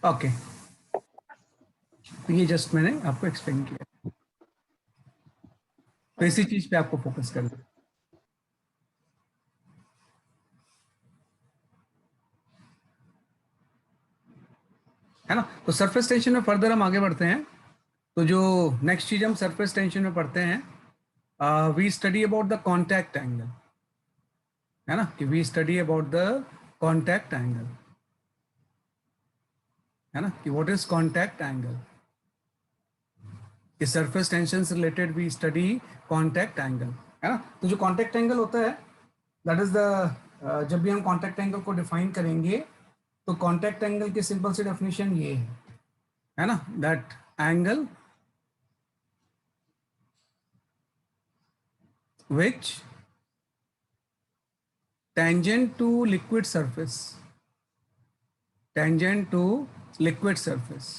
Okay, तो ये just मैंने आपको एक्सप्लेन किया, तो इसी चीज पे आपको फोकस करना है ना। तो सरफेस टेंशन में फर्दर हम आगे बढ़ते हैं। तो जो नेक्स्ट चीज हम सरफेस टेंशन में पढ़ते हैं, we study about the contact angle, है ना, कि we study about the contact angle, है ना, कि व्हाट इज कॉन्टैक्ट एंगल। कि सरफेस टेंशन से related we study contact angle, है ना। तो जो कॉन्टैक्ट एंगल होता है, दैट इज द, जब भी हम कॉन्टैक्ट एंगल को डिफाइन करेंगे तो कॉन्टैक्ट एंगल की सिंपल सी डेफिनेशन ये है ना, that angle which tangent to liquid surface, tangent to liquid surface,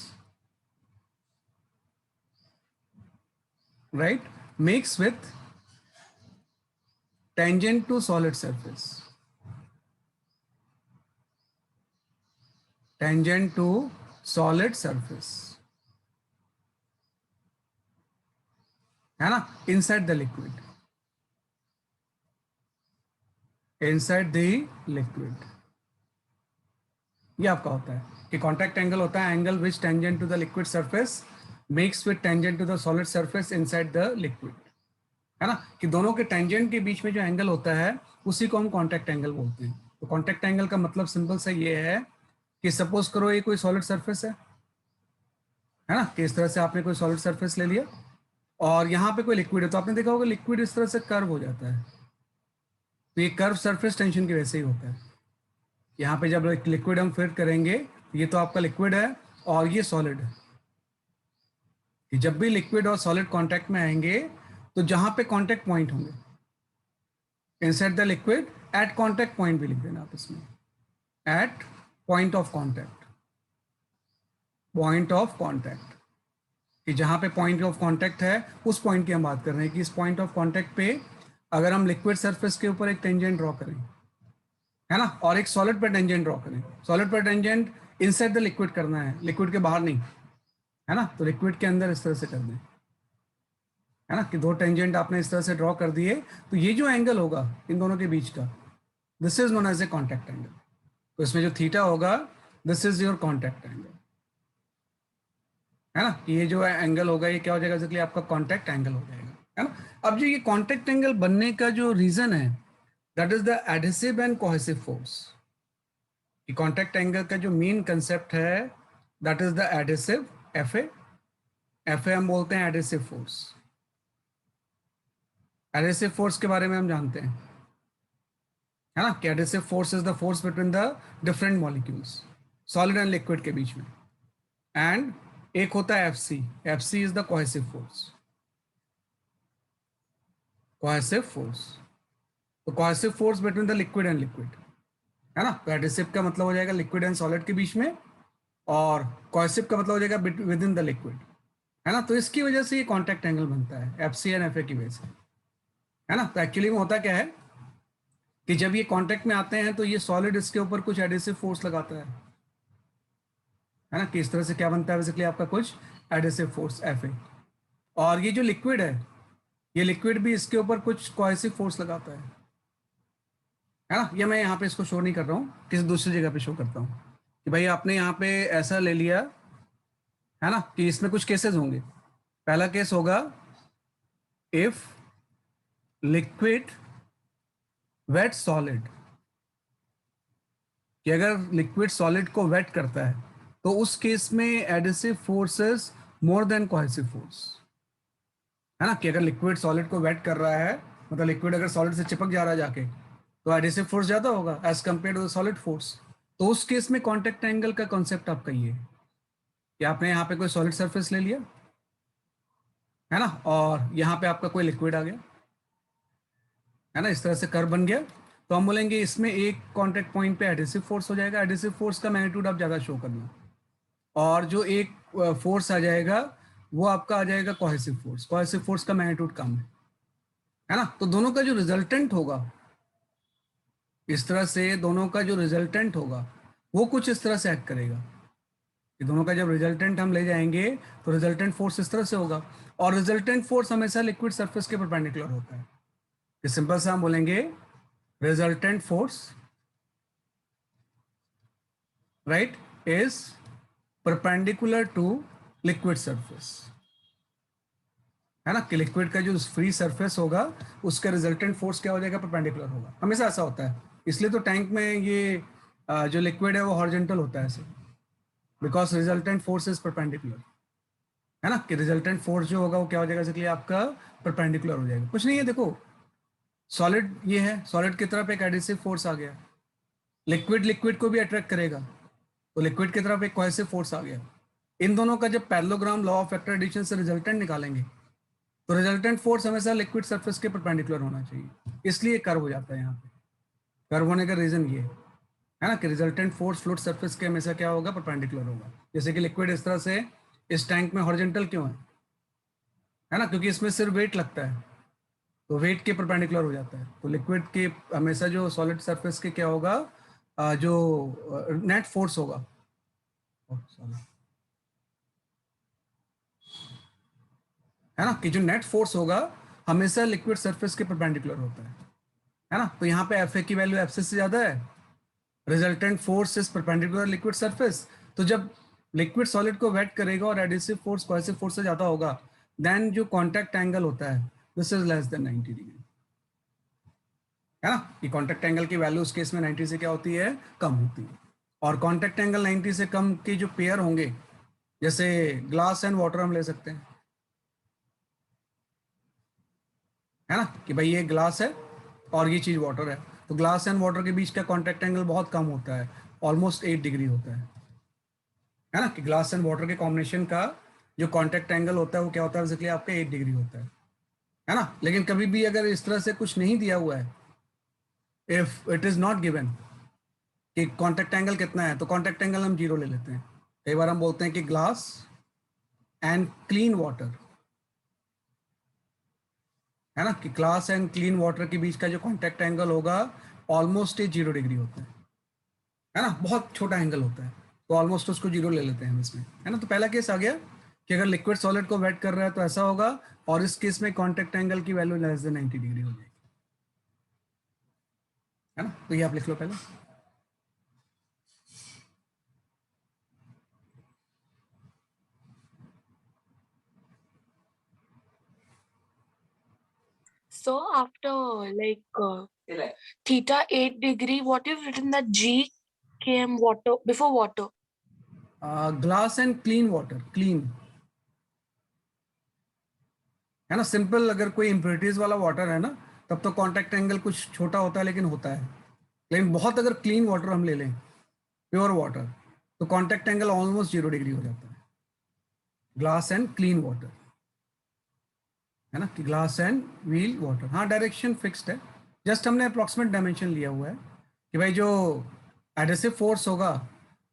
right, makes with tangent to solid surface, tangent to solid surface, है ना, inside the liquid, inside the liquid। ये आपका होता है कि कॉन्टैक्ट एंगल होता है angle which tangent to the liquid surface makes with tangent to the solid surface inside the liquid, है ना, कि दोनों के टेंजेंट के बीच में जो एंगल होता है उसी को हम कॉन्टैक्ट एंगल बोलते हैं। तो कॉन्टैक्ट एंगल का मतलब सिंपल सा ये है कि सपोज करो ये कोई सॉलिड सरफेस है ना, कि इस तरह से आपने कोई सॉलिड सरफेस ले लिया और यहाँ पे कोई लिक्विड है, तो आपने देखा होगा लिक्विड इस तरह से कर्व हो जाता है, तो ये कर्व सरफेस टेंशन की वजह से ही होता है। यहाँ पे जब लिक्विड हम फिट करेंगे, ये तो आपका लिक्विड है और ये सॉलिड है, कि जब भी लिक्विड और सॉलिड कांटेक्ट में आएंगे तो जहां पे कांटेक्ट पॉइंट होंगे inside the liquid, at contact point भी लिख देना आप इसमें, at point of contact, point of contact, कि जहां पे पॉइंट ऑफ कांटेक्ट है उस पॉइंट की हम बात कर रहे हैं कि इस पॉइंट ऑफ कांटेक्ट पे अगर हम लिक्विड सरफेस के ऊपर एक टेंजेंट ड्रॉ करें, है ना, और एक सॉलिड पर टेंजेंट ड्रॉ करें, सॉलिड पर टेंजेंट इनसाइड द लिक्विड करना है, लिक्विड के बाहर नहीं, है ना, तो लिक्विड के अंदर इस तरह से कर दें, है ना, कि दो टेंजेंट आपने इस तरह से ड्रॉ कर दिए, तो ये जो एंगल होगा इन दोनों के बीच का, this is known as a contact angle. तो इसमें जो थीटा होगा, this is your contact angle, है ना, ये जो एंगल होगा ये क्या हो जाएगा, इसलिए आपका कॉन्टैक्ट एंगल हो जाएगा, है ना। अब जो ये कॉन्टैक्ट एंगल बनने का जो रीजन है, that is the adhesive and cohesive force. Contact angle का जो मेन कंसेप्ट है that is the adhesive, F A हम बोलते हैं एडहेसिव फोर्स। एडहेसिव फोर्स के बारे में हम जानते हैं, है ना, कि adhesive force is the force between the different molecules, solid and liquid के बीच में। एंड एक होता है F C is the cohesive force, cohesive force. तो cohesive force between the liquid and liquid, है ना, तो एडहेसिव का मतलब हो जाएगा लिक्विड एंड सॉलिड के बीच में, और कोहेसिव का मतलब हो जाएगा विद इन द लिक्विड, है ना। तो इसकी वजह से ये कॉन्टैक्ट एंगल बनता है F C and F A की वजह से, है ना। तो एक्चुअली में होता क्या है कि जब ये कांटेक्ट में आते हैं तो ये सॉलिड इसके ऊपर कुछ एडिसिव फोर्स लगाता है ना, कि इस तरह से क्या बनता है बेसिकली आपका कुछ एडिसिव फोर्स एफ ए, और ये जो लिक्विड है, ये लिक्विड भी इसके ऊपर कुछ कोहेसिव फोर्स लगाता है ना। ये मैं यहाँ पे इसको शो नहीं कर रहा हूँ, किसी दूसरी जगह पे शो करता हूँ कि भाई आपने यहाँ पे ऐसा ले लिया, है ना, कि इसमें कुछ केसेस होंगे। पहला केस होगा इफ लिक्विड वेट सॉलिड, कि अगर लिक्विड सॉलिड को वेट करता है तो उस केस में adhesive forces more than cohesive force, है ना, कि अगर लिक्विड सॉलिड को वेट कर रहा है, मतलब लिक्विड अगर सॉलिड से चिपक जा रहा है जाके, तो एडिसिव फोर्स ज्यादा होगा as compared to the solid force. तो उस केस में कॉन्टैक्ट एंगल का कॉन्सेप्ट आपका ये है कि आपने यहाँ पे कोई सॉलिड सरफेस ले लिया, है ना, और यहाँ पे आपका कोई लिक्विड आ गया, है ना, इस तरह से कर्व बन गया, तो हम बोलेंगे इसमें एक कांटेक्ट पॉइंट पे एडिसिव फोर्स हो जाएगा, एडिसिव फोर्स का मैग्नीट्यूड आप ज़्यादा शो करना, और जो एक फोर्स आ जाएगा वो आपका आ जाएगा कोहेसिव फोर्स, कोहेसिव फोर्स का मैग्नीट्यूड कम है ना। तो दोनों का जो रिजल्टेंट होगा, इस तरह से दोनों का जो रिजल्टेंट होगा वो कुछ इस तरह से एक्ट करेगा, ये दोनों का जब रिजल्टेंट हम ले जाएंगे तो रिजल्टेंट फोर्स इस तरह से होगा, और रिजल्टेंट फोर्स हमेशा लिक्विड सरफेस के परपेंडिकुलर होता है। ये सिंपल से हम बोलेंगे resultant force, right, is perpendicular to liquid surface, है ना, कि लिक्विड का जो फ्री सरफेस होगा उसका रिजल्टेंट फोर्स क्या हो जाएगा, परपेंडिकुलर होगा। हमेशा ऐसा होता है, इसलिए तो टैंक में ये जो लिक्विड है वो हॉरिजॉन्टल होता है ऐसे, because resultant force is perpendicular, है ना, कि रिजल्टेंट फोर्स जो होगा वो क्या हो जाएगा, इसलिए आपका परपेंडिकुलर हो जाएगा। कुछ नहीं है, देखो सॉलिड ये है, सॉलिड की तरफ एक एडिसिव फोर्स आ गया, लिक्विड लिक्विड को भी अट्रैक्ट करेगा, तो लिक्विड की तरफ एक कोहेसिव फोर्स आ गया। इन दोनों का जब parallelogram law of vector addition से रिजल्टेंट निकालेंगे तो रिजल्टेंट फोर्स हमेशा लिक्विड सरफेस के परपेंडिकुलर होना चाहिए, इसलिए कर्व हो जाता है। यहाँ पे कर्व होने का रीजन ये है ना, कि रिजल्टेंट फोर्स फ्लूइड सरफेस के हमेशा क्या होगा, परपेंडिकुलर होगा। जैसे कि लिक्विड इस तरह से इस टैंक में हॉरिजॉन्टल क्यों है ना, क्योंकि इसमें सिर्फ वेट लगता है, तो वेट के परपेंडिकुलर हो जाता है। तो लिक्विड के हमेशा जो सॉलिड सरफेस के क्या होगा, जो नेट फोर्स होगा, है ना, कि जो नेट फोर्स होगा हमेशा लिक्विड सरफेस के परपेंडिकुलर होता है ना। तो यहाँ पे एफ ए की वैल्यू एफ से ज्यादा है, resultant force is perpendicular liquid surface. तो जब लिक्विड सॉलिड को वेट करेगा और एडिसिव फोर्स कोहेसिव फोर्स से ज्यादा होगा, देन जो कांटेक्ट एंगल होता है this is less than 90 degree, है ना, कि कांटेक्ट एंगल की वैल्यू उस केस में 90 से क्या होती है, कम होती है। और कांटेक्ट एंगल 90 से कम के जो पेयर होंगे, जैसे ग्लास एंड वाटर हम ले सकते हैं, है ना, कि भाई ये ग्लास है और ये चीज वाटर है, तो ग्लास एंड वाटर के बीच का कांटेक्ट एंगल बहुत कम होता है, ऑलमोस्ट 8 डिग्री होता है ना, कि ग्लास एंड वाटर के कॉम्बिनेशन का जो कांटेक्ट एंगल होता है वो क्या होता है, बेसिकली आपका 8 डिग्री होता है ना। लेकिन कभी भी अगर इस तरह से कुछ नहीं दिया हुआ है, if it is not given कि कांटेक्ट एंगल कितना है, तो कांटेक्ट एंगल हम 0 ले लेते हैं। कई बार हम बोलते हैं कि ग्लास एंड क्लीन वाटर, है ना, कि ग्लास एंड क्लीन वाटर के बीच का जो कांटेक्ट एंगल होगा ऑलमोस्ट 0 डिग्री होता है ना, बहुत छोटा एंगल होता है, तो ऑलमोस्ट उसको 0 ले लेते हैं हम इसमें, है ना। तो पहला केस आ गया कि अगर लिक्विड सॉलिड को वेट कर रहा है तो ऐसा होगा, और इस केस में कांटेक्ट एंगल की वैल्यू लेस देन 90 डिग्री हो जाएगी, है ना। तो ये आप लिख लो पहले। So after theta 8 degree, what you've written that G came water before water. Glass and clean water, clean, है ना, सिंपल। अगर कोई इम्प्योरिटीज वाला वाटर है ना, तब तो कांटेक्ट एंगल कुछ छोटा होता है, लेकिन होता है। लेकिन बहुत अगर क्लीन वाटर हम ले लें, प्योर वाटर, तो कांटेक्ट एंगल ऑलमोस्ट 0 डिग्री हो जाता है। ग्लास एंड क्लीन वाटर, है ना, कि ग्लास एंड व्हील वाटर, हाँ डायरेक्शन फिक्स्ड है, जस्ट हमने अप्रॉक्सीमेट डायमेंशन लिया हुआ है कि भाई जो एडेसिव फोर्स होगा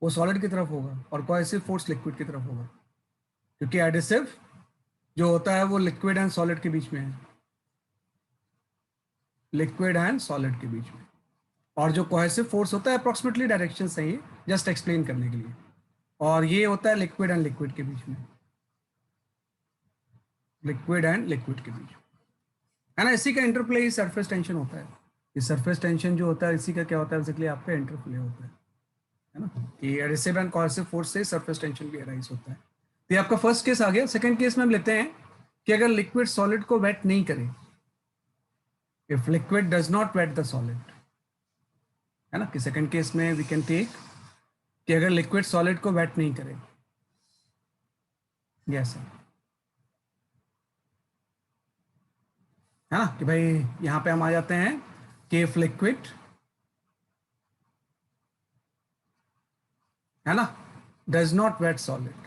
वो सॉलिड की तरफ होगा और कोहेसिव फोर्स लिक्विड की तरफ होगा, क्योंकि एडेसिव जो होता है वो लिक्विड एंड सॉलिड के बीच में है, लिक्विड एंड सॉलिड के बीच में। और जो कोहेसिव फोर्स होता है अप्रॉक्सीमेटली डायरेक्शन सही है, जस्ट एक्सप्लेन करने के लिए, और ये होता है लिक्विड एंड लिक्विड के बीच में, लिक्विड एंड लिक्विड के बीच, है ना। इसी का इंटरप्ले ही सरफेस टेंशन होता है। ये सरफेस टेंशन जो होता है इसी का क्या होता है, बेसिकली आपका इंटरप्ले होता है ना, कि एडिसिव एंड कोहेसिव फोर्स से सरफेस टेंशन भी अराइज होता है। तो ये आपका फर्स्ट केस आ गया। सेकंड केस में हम लेते हैं कि अगर लिक्विड सॉलिड को वेट नहीं करे, if liquid does not wet the solid, है ना, कि सेकंड केस में वी कैन टेक कि अगर लिक्विड सॉलिड को वेट नहीं करे, यस सर, है ना, कि भाई यहां पे हम आ जाते हैं कि इफ लिक्विड, है ना, डज नॉट वेट सॉलिड,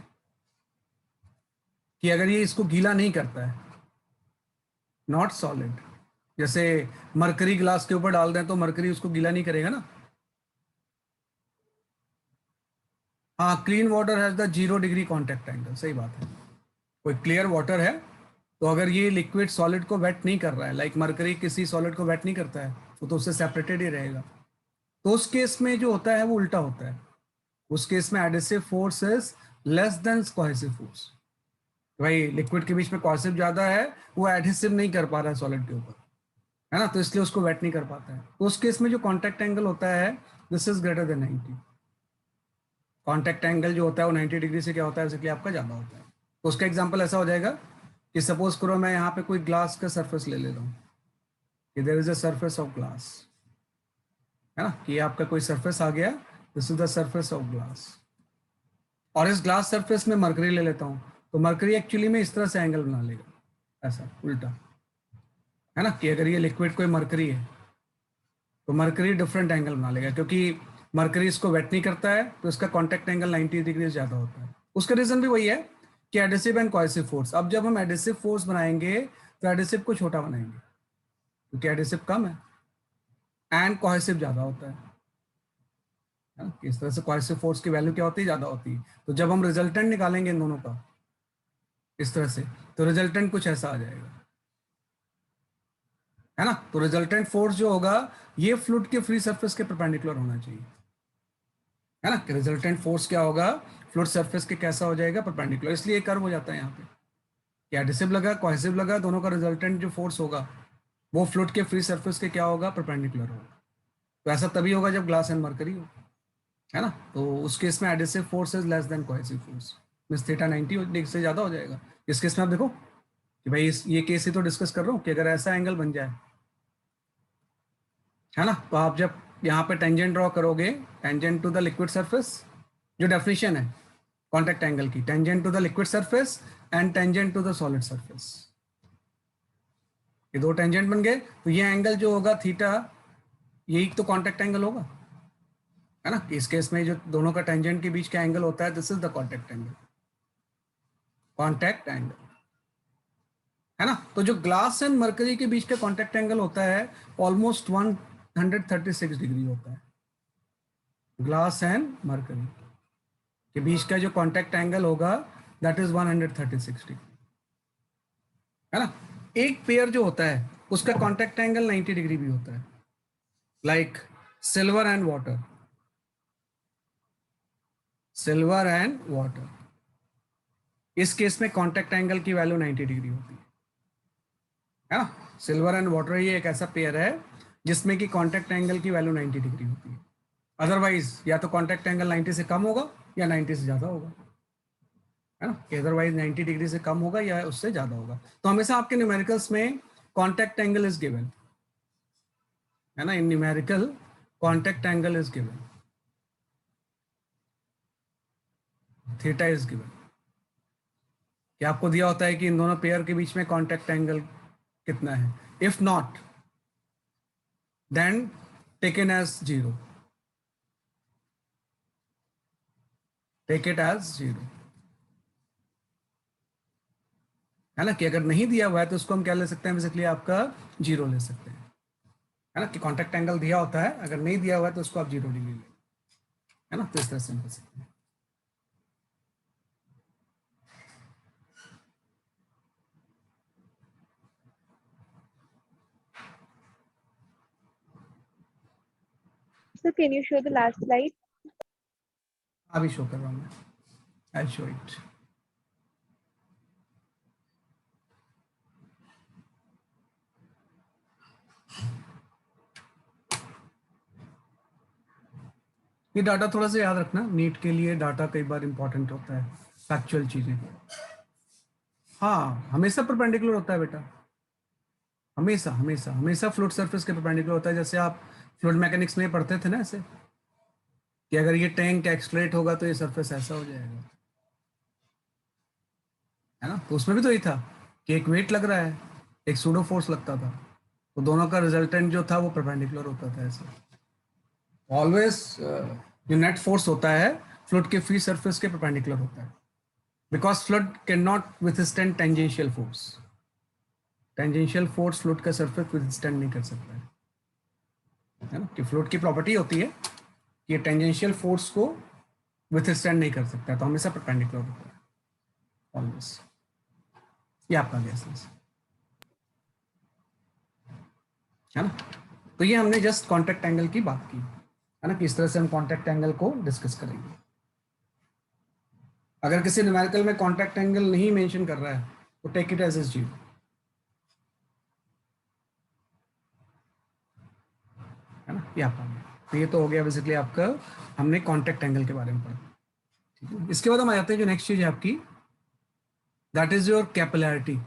कि अगर ये इसको गीला नहीं करता है, नॉट सॉलिड, जैसे मरकरी ग्लास के ऊपर डाल दें तो मरकरी उसको गीला नहीं करेगा ना। हाँ, clean water has the 0 degree contact angle, सही बात है। कोई क्लियर वाटर है तो अगर ये लिक्विड सॉलिड को वेट नहीं कर रहा है, लाइक मरकरी किसी सॉलिड को वेट नहीं करता है, तो उससे सेपरेटेड ही रहेगा। तो उस केस में जो होता है वो उल्टा होता है, उस केस में adhesive force is less than cohesive force. भाई लिक्विड के बीच में कोहेसिव ज्यादा है, वो एडहेसिव नहीं कर पा रहा है सॉलिड के ऊपर, है ना, तो इसलिए उसको वेट नहीं कर पाता है। तो उस केस में जो कॉन्टैक्ट एंगल होता है this is greater then 90। Contact angle जो होता है वो 90 डिग्री से क्या होता है, बेसिकली आपका ज्यादा होता है। तो उसका एग्जांपल ऐसा हो जाएगा कि सपोज करो मैं यहाँ पे कोई ग्लास का सरफेस ले लेता हूँ कि there is a surface of glass, है ना, कि आपका कोई सरफेस आ गया, this is the surface of glass, और इस ग्लास सरफेस में मरकरी ले लेता हूँ, तो मरकरी एक्चुअली में इस तरह से एंगल बना लेगा, ऐसा उल्टा, है ना, कि अगर ये लिक्विड कोई मरकरी है तो मरकरी डिफरेंट एंगल बना लेगा, क्योंकि मरकरी इसको वेट नहीं करता है, तो इसका कॉन्टैक्ट एंगल 90 डिग्री ज्यादा होता है। उसका रीजन भी वही है कि एडिसिव एंड कोहेसिव फोर्स। अब जब हम एडिसिव फोर्स बनाएंगे तो एडिसिव को छोटा बनाएंगे, क्योंकि एडिसिव कम है एंड कोहेसिव ज्यादा होता है ना? इस तरह से कोहेसिव फोर्स की वैल्यू क्या होती है, ज्यादा होती है। तो जब हम रिजल्टेंट निकालेंगे इन दोनों का इस तरह से, तो रिजल्टेंट कुछ ऐसा आ जाएगा, है ना। तो रिजल्टेंट फोर्स जो होगा ये फ्लूइड के फ्री सरफेस के परपेंडिकुलर होना चाहिए, है ना, कि रिजल्टेंट फोर्स क्या होगा, फ्लूइड सरफेस के कैसा हो जाएगा, परपेंडिकुलर। इसलिए कर्व हो जाता है यहाँ पे कि एडिसिव लगा कोहेसिव लगा, दोनों का रिजल्टेंट जो फोर्स होगा वो फ्लूइड के फ्री सरफेस के क्या होगा, परपेंडिकुलर होगा। तो ऐसा तभी होगा जब ग्लास एंड मरकरी हो, है ना। तो उस केस में adhesive force is less than cohesive force, means theta 90 degree से ज्यादा हो जाएगा। इस केस में आप देखो कि भाई ये केस ही तो डिस्कस कर रहा हूँ कि अगर ऐसा एंगल बन जाए, है ना, तो आप जब यहाँ पे टेंजेंट ड्रॉ करोगे, tangent to the liquid surface, जो डेफिनेशन है कॉन्टैक्ट एंगल की, tangent to the liquid surface and tangent to the solid surface, ये दो टेंजेंट बन गए, तो ये एंगल जो होगा थीटा, यही तो कॉन्टैक्ट एंगल होगा, है ना। इस केस में जो दोनों का टेंजेंट के बीच का एंगल होता है this is the contact angle, contact angle, है ना। तो जो ग्लास एंड मरकरी के बीच का कॉन्टैक्ट एंगल होता है ऑलमोस्ट 136 डिग्री होता है। ग्लास एंड मरकरी के बीच का जो कॉन्टैक्ट एंगल होगा दैट इज 136 डिग्री, है ना। एक पेयर जो होता है उसका कॉन्टैक्ट एंगल 90 डिग्री भी होता है, like silver and water, silver and water, इस केस में कॉन्टैक्ट एंगल की वैल्यू 90 डिग्री होती है ना। सिल्वर एंड वाटर ये एक ऐसा पेयर है जिसमें कि कॉन्टैक्ट एंगल की वैल्यू 90 डिग्री होती है। अदरवाइज या तो कॉन्टैक्ट एंगल 90 से कम होगा या 90 से ज्यादा होगा, है ना, कि अदरवाइज 90 डिग्री से कम होगा या उससे ज्यादा होगा। तो हमेशा आपके न्यूमेरिकल्स में कॉन्टैक्ट एंगल इज गिवन, है ना, इन numerical contact angle is given, theta is given, कि आपको दिया होता है कि इन दोनों पेयर के बीच में कॉन्टैक्ट एंगल कितना है। If not then taken as zero, take it as zero, है ना, कि अगर नहीं दिया हुआ है तो उसको हम क्या ले सकते हैं, बेसिकली आपका जीरो ले सकते हैं, है ना, कि कॉन्टैक्ट एंगल दिया होता है, अगर नहीं दिया हुआ है तो उसको आप 0 डिग्री ले, है ना। तो इस तरह से हम कर सकते हैं। So can you show the last slide? अभी शो कर रहा हूँ मैं, आई शो इट। ये डाटा थोड़ा सा याद रखना, नीट के लिए डाटा कई बार इंपॉर्टेंट होता है, फैक्चुअल चीजें। हाँ, हमेशा परपेंडिकुलर होता है बेटा, हमेशा हमेशा हमेशा फ्लूइड सरफेस के परपेंडिकुलर होता है। जैसे आप फ्लूइड मैकेनिक्स में पढ़ते थे ना ऐसे, कि अगर ये टैंक एक्सलेट होगा तो ये सरफेस ऐसा हो जाएगा, है ना। तो उसमें भी तो ये था कि एक वेट लग रहा है, एक सूडो फोर्स लगता था, तो दोनों का रिजल्टेंट जो था वो परपेंडिकुलर होता था ऐसे। ऑलवेज जो नेट फोर्स होता है फ्लूइड के फ्री सरफेस के परपेंडिकुलर होता है, because fluid can not withstand tangential force, tangential force fluid का सरफेस विथस्टैंड नहीं कर सकता है ना, कि फ्लूइड की प्रॉपर्टी होती है कि टेंजेंशियल फोर्स को विथस्टैंड नहीं कर सकता है, तो हमेशा परपेंडिकुलर होता है ऑलवेज। ये आपका गैस है ना। तो ये हमने जस्ट कॉन्टैक्ट एंगल की बात की, है ना, कि इस तरह से हम कॉन्टैक्ट एंगल को डिस्कस करेंगे। अगर किसी न्यूमेरिकल में कॉन्टैक्ट एंगल नहीं मेंशन कर रहा है तो टेक इट एज इज 0, है ना। ये आपका, तो ये तो हो गया बेसिकली आपका, हमने कॉन्टैक्ट एंगल के बारे में पढ़ा, ठीक है। इसके बाद हम आ जाते हैं जो नेक्स्ट चीज है आपकी, दैट इज योर कैपिलैरिटी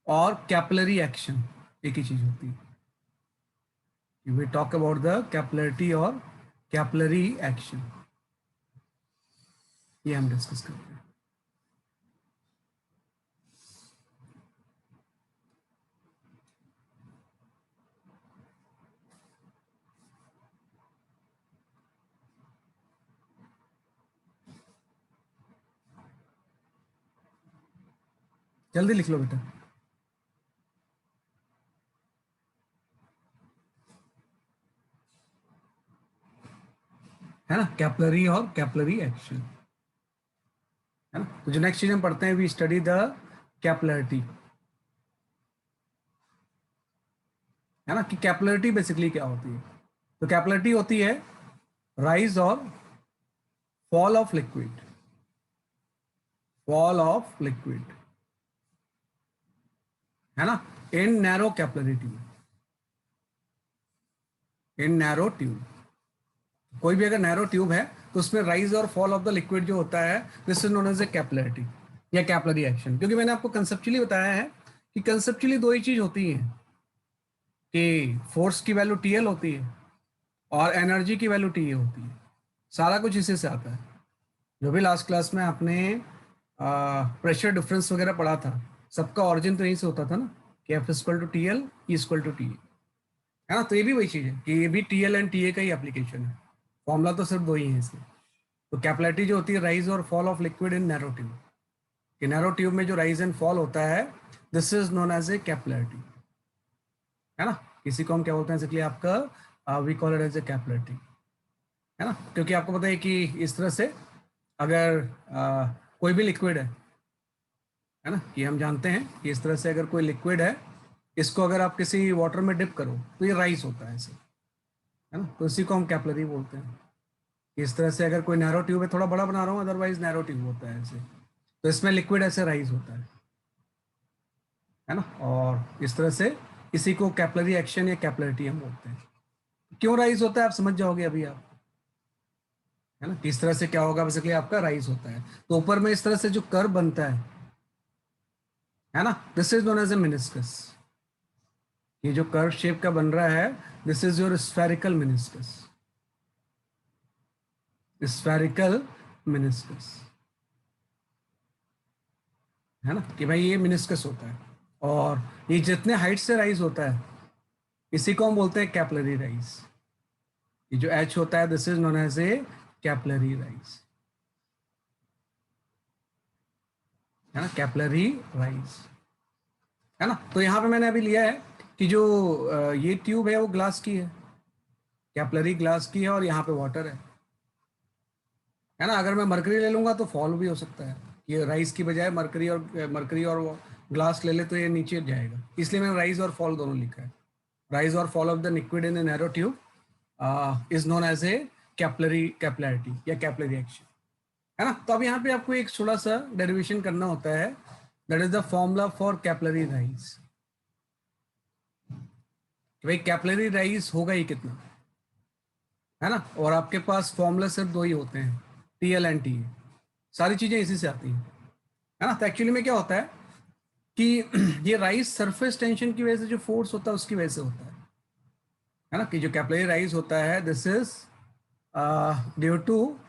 और कैपिलरी एक्शन, एक ही चीज होती है। We talk about the capillarity और कैपिलरी एक्शन, ये हम डिस्कस करते हैं। जल्दी लिख लो बेटा। है ना, कैपिलरी और कैपिलरी एक्शन, है ना। तो जो नेक्स्ट चीज हम पढ़ते हैं, वी स्टडी द कैपिलरिटी, है ना, कि कैपिलरिटी बेसिकली क्या होती है। तो कैपिलरिटी होती है राइज और fall of liquid, fall of liquid, है ना, इन नैरो कैपिलरी ट्यूब, इन नैरो ट्यूब। कोई भी अगर नैरो ट्यूब है तो उसमें राइज और फॉल ऑफ द लिक्विड जो होता है, this is known as a capillarity या कैपिलरी एक्शन। क्योंकि मैंने आपको कंसेप्चुअली बताया है कि कंसेप्चुअली दो ही चीज होती है, कि फोर्स की वैल्यू टीएल होती है और एनर्जी की वैल्यू टी होती है। सारा कुछ इसी से आता है। जो भी लास्ट क्लास में आपने प्रेशर डिफरेंस वगैरह पढ़ा था, सबका ऑरिजिन तो यहीं से होता था ना, कि F equal to T L, E equal to T, है ना। तो ये भी वही चीज़ है कि ये भी T L and T A का ही एप्लीकेशन है, फॉर्मूला तो सिर्फ दो ही है इसके। तो कैपिलरिटी जो होती है राइज और fall of liquid in narrow tube, कि नैरो ट्यूब में जो राइज एंड फॉल होता है, this is known as a capillarity, है ना। किसी को हम क्या बोलते हैं, इसलिए आपका we call it as a capillarity, है ना। क्योंकि आपको पता है कि इस तरह से अगर कोई भी लिक्विड है ना, कि हम जानते हैं कि इस तरह से अगर कोई लिक्विड है, इसको अगर आप किसी वाटर में डिप करो तो ये राइज होता है ऐसे, है ना। तो इसी को हम कैपिलरी बोलते हैं। इस तरह से अगर कोई नैरो ट्यूब है, थोड़ा बड़ा बना रहा हूँ, अदरवाइज नैरो ट्यूब होता है ऐसे, तो इसमें लिक्विड ऐसे राइज होता है ना। और इस तरह से इसी को कैपिलरी एक्शन या कैपिलरिटी हम बोलते हैं। क्यों राइज होता है आप समझ जाओगे अभी आप, है ना। इस तरह से क्या होगा, बेसिकली आपका राइज होता है। तो ऊपर में इस तरह से जो कर्व बनता है ना, this is known as a meniscus. ये जो कर्व शेप का बन रहा है, this is your spherical meniscus, spherical meniscus, है ना, कि भाई ये मेनिस्कस होता है। और ये जितने हाइट से राइज होता है, इसी को हम बोलते हैं कैपिलरी राइज। ये जो एच होता है, this is known as a capillary rise, है ना, कैपिलरी राइज, है ना। तो यहाँ पे मैंने अभी लिया है कि जो ये ट्यूब है वो ग्लास की है, कैपिलरी ग्लास की है, और यहाँ पे वाटर है ना। अगर मैं मरकरी ले लूंगा तो फॉल भी हो सकता है, ये राइस की बजाय मरकरी और ग्लास ले ले तो ये नीचे जाएगा, इसलिए मैंने राइज और फॉल दोनों लिखा है। राइज और fall of the liquid in a narrow tube is known as a capillarity या कैपिलरी एक्शन, है ना। तो अब यहाँ पे आपको एक थोड़ा सा डेरिवेशन करना होता है, that is the formula for capillary rise. भाई कैपिलरी राइज होगा ही कितना, है ना। और आपके पास फॉर्मूला सिर्फ दो ही होते हैं, T L and T A, सारी चीजें इसी से आती हैं, है ना। तो एक्चुअली में क्या होता है कि ये राइज सरफेस टेंशन की वजह से जो फोर्स होता है उसकी वजह से होता है ना। कि जो कैपिलरी राइज होता है, this is due to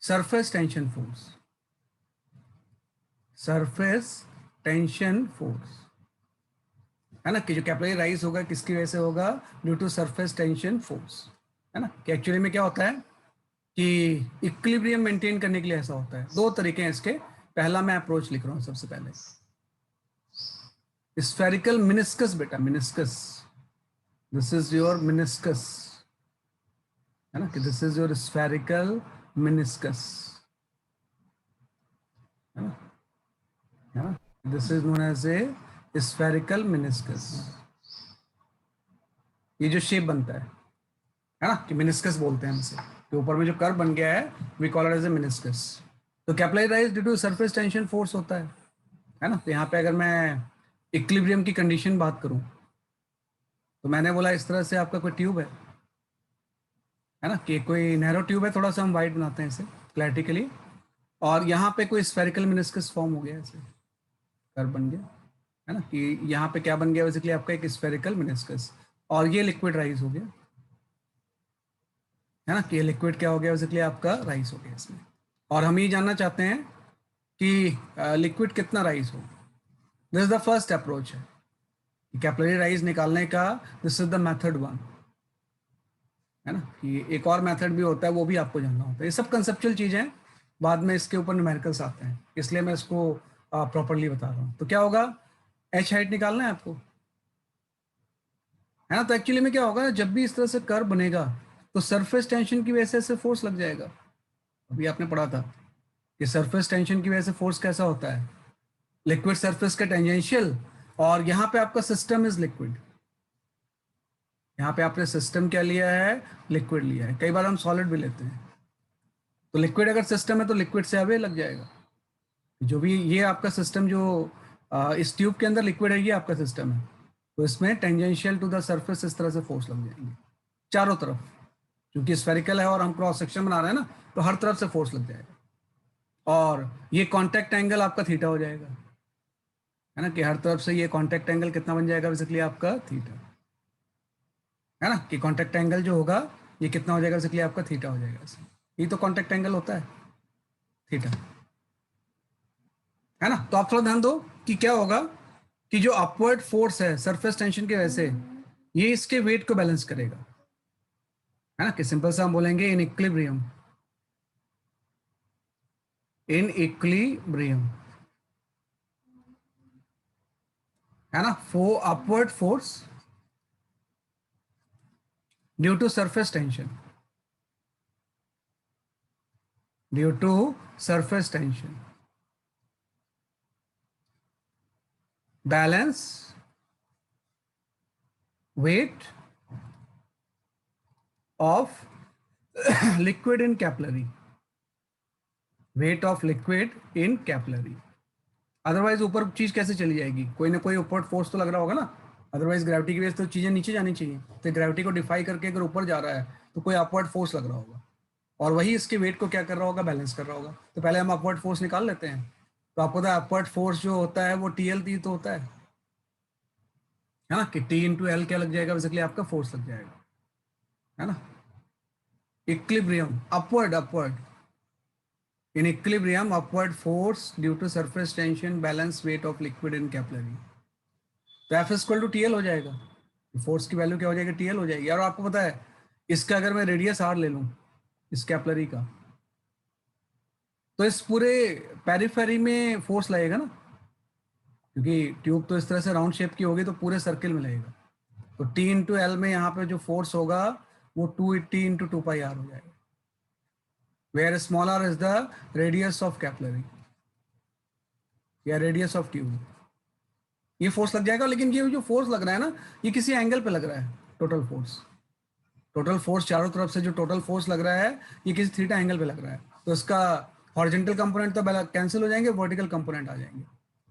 surface tension force, surface tension force, है ना। कि जो कैपिलरी राइज होगा किसकी वजह से होगा, due to surface tension force, है ना। कि एक्चुअली में क्या होता है कि इक्विलिब्रियम मेंटेन करने के लिए ऐसा होता है। दो तरीके हैं इसके। पहला मैं अप्रोच लिख रहा हूं सबसे पहले, स्फेरिकल मिनिस्कस, बेटा meniscus, this is your meniscus, है ना। कि this is your spherical meniscus, है ना, this is known as a spherical meniscus. ये जो शेप बनता है ना, कि मिनिस्कस बोलते हैं हम इसे। कि ऊपर में जो कर्व बन गया है we call it as a meniscus. तो capillary rise due to surface tension force होता है ना। तो यहाँ पे अगर मैं इक्विलिब्रियम की कंडीशन बात करूँ तो मैंने बोला इस तरह से आपका कोई ट्यूब है ना, कि कोई नैरो ट्यूब है, थोड़ा सा हम वाइड बनाते हैं इसे क्लैरिटी के लिए, और यहाँ पे कोई स्फेरिकल मेनिस्कस फॉर्म हो गया, ऐसे कर्व बन गया है ना, कि यहाँ पे क्या बन गया बेसिकली आपका एक स्फेरिकल मेनिस्कस, और ये लिक्विड राइज हो गया है ना, कि ये लिक्विड क्या हो गया बेसिकली आपका राइज हो गया इसमें। और हम ये जानना चाहते हैं कि लिक्विड कितना राइज हो। This is the first approach है कैपिलरी राइज निकालने का, this is the method one है ना। कि एक और मेथड भी होता है, वो भी आपको जानना होता है। ये सब कंसेप्चुअल चीजें हैं, बाद में इसके ऊपर न्यूमेरिकल्स आते हैं, इसलिए मैं इसको प्रॉपरली बता रहा हूँ। तो क्या होगा, एच हाइट निकालना है आपको है ना। तो एक्चुअली में क्या होगा, जब भी इस तरह से कर्व बनेगा तो सरफेस टेंशन की वजह से फोर्स लग जाएगा। अभी आपने पढ़ा था कि सरफेस टेंशन की वजह से फोर्स कैसा होता है, लिक्विड सरफेस का टेंजेंशियल, और यहाँ पे आपका सिस्टम इज लिक्विड। यहाँ पे आपने सिस्टम क्या लिया है, लिक्विड लिया है। कई बार हम सॉलिड भी लेते हैं, तो लिक्विड अगर सिस्टम है तो लिक्विड से अवे लग जाएगा। जो भी ये आपका सिस्टम जो इस ट्यूब के अंदर लिक्विड है, ये आपका सिस्टम है, तो इसमें टेंजेंशियल टू द सरफेस इस तरह से फोर्स लग जाएंगे चारों तरफ, क्योंकि स्फेरिकल है और हम क्रॉस सेक्शन बना रहे हैं ना, तो हर तरफ से फोर्स लग जाएगा। और ये कॉन्टैक्ट एंगल आपका थीटा हो जाएगा है ना, कि हर तरफ से ये कॉन्टैक्ट एंगल कितना बन जाएगा बेसिकली आपका थीटा है ना, कि कॉन्टैक्ट एंगल जो होगा ये कितना हो जाएगा बेसिकली आपका थीटा हो जाएगा। ये तो कॉन्टैक्ट एंगल होता है थीटा है ना। तो आप थोड़ा ध्यान दो कि क्या होगा कि जो अपवर्ड फोर्स है सरफेस टेंशन की वजह से, ये इसके वेट को बैलेंस करेगा है ना, कि सिंपल सा हम बोलेंगे इन इक्विलिब्रियम, इन इक्विलिब्रियम है ना, for upward force due to surface tension, due to surface tension balance weight of liquid in capillary, weight of liquid in capillary। Otherwise ऊपर चीज कैसे चली जाएगी, कोई ना कोई ऊपर फोर्स तो लग रहा होगा ना, अदरवाइज ग्रेविटी की वजह से तो चीजें नीचे जानी चाहिए। तो ग्रेविटी को डिफाई करके अगर ऊपर जा रहा है तो कोई अपवर्ड फोर्स लग रहा होगा, और वही इसके वेट को क्या कर रहा होगा, बैलेंस कर रहा होगा। तो पहले हम अपवर्ड फोर्स निकाल लेते हैं। तो आपको पता है अपवर्ड फोर्स जो होता है वो TLT तो होता है ना, कि T इंटू एल क्या लग जाएगा बेसिकली आपका फोर्स लग जाएगा है ना। Equilibrium upward, upward in equilibrium upward force due to surface tension balance weight of liquid in capillary. तो F इक्वल टू TL हो जाएगा, फोर्स की वैल्यू क्या हो जाएगी, TL हो जाएगी। और आपको पता है इसका अगर मैं रेडियस R ले लूं इस कैपिलरी का, तो इस पूरे पेरिफेरी में फोर्स लगेगा ना, क्योंकि ट्यूब तो इस तरह से राउंड शेप की होगी तो पूरे सर्किल में लगेगा। तो T इंटू एल में यहाँ पे जो फोर्स होगा वो 2T इंटू 2πr हो जाएगा, where small r is the radius of capillary या रेडियस ऑफ ट्यूब। ये फोर्स लग जाएगा, लेकिन ये जो फोर्स लग रहा है ना, ये किसी एंगल पे लग रहा है। टोटल फोर्स, टोटल फोर्स चारों तरफ से जो टोटल फोर्स लग रहा है ये किसी थीटा एंगल पे लग रहा है। तो इसका हॉरिजॉन्टल कंपोनेंट तो कैंसिल हो जाएंगे, वर्टिकल कंपोनेंट आ जाएंगे।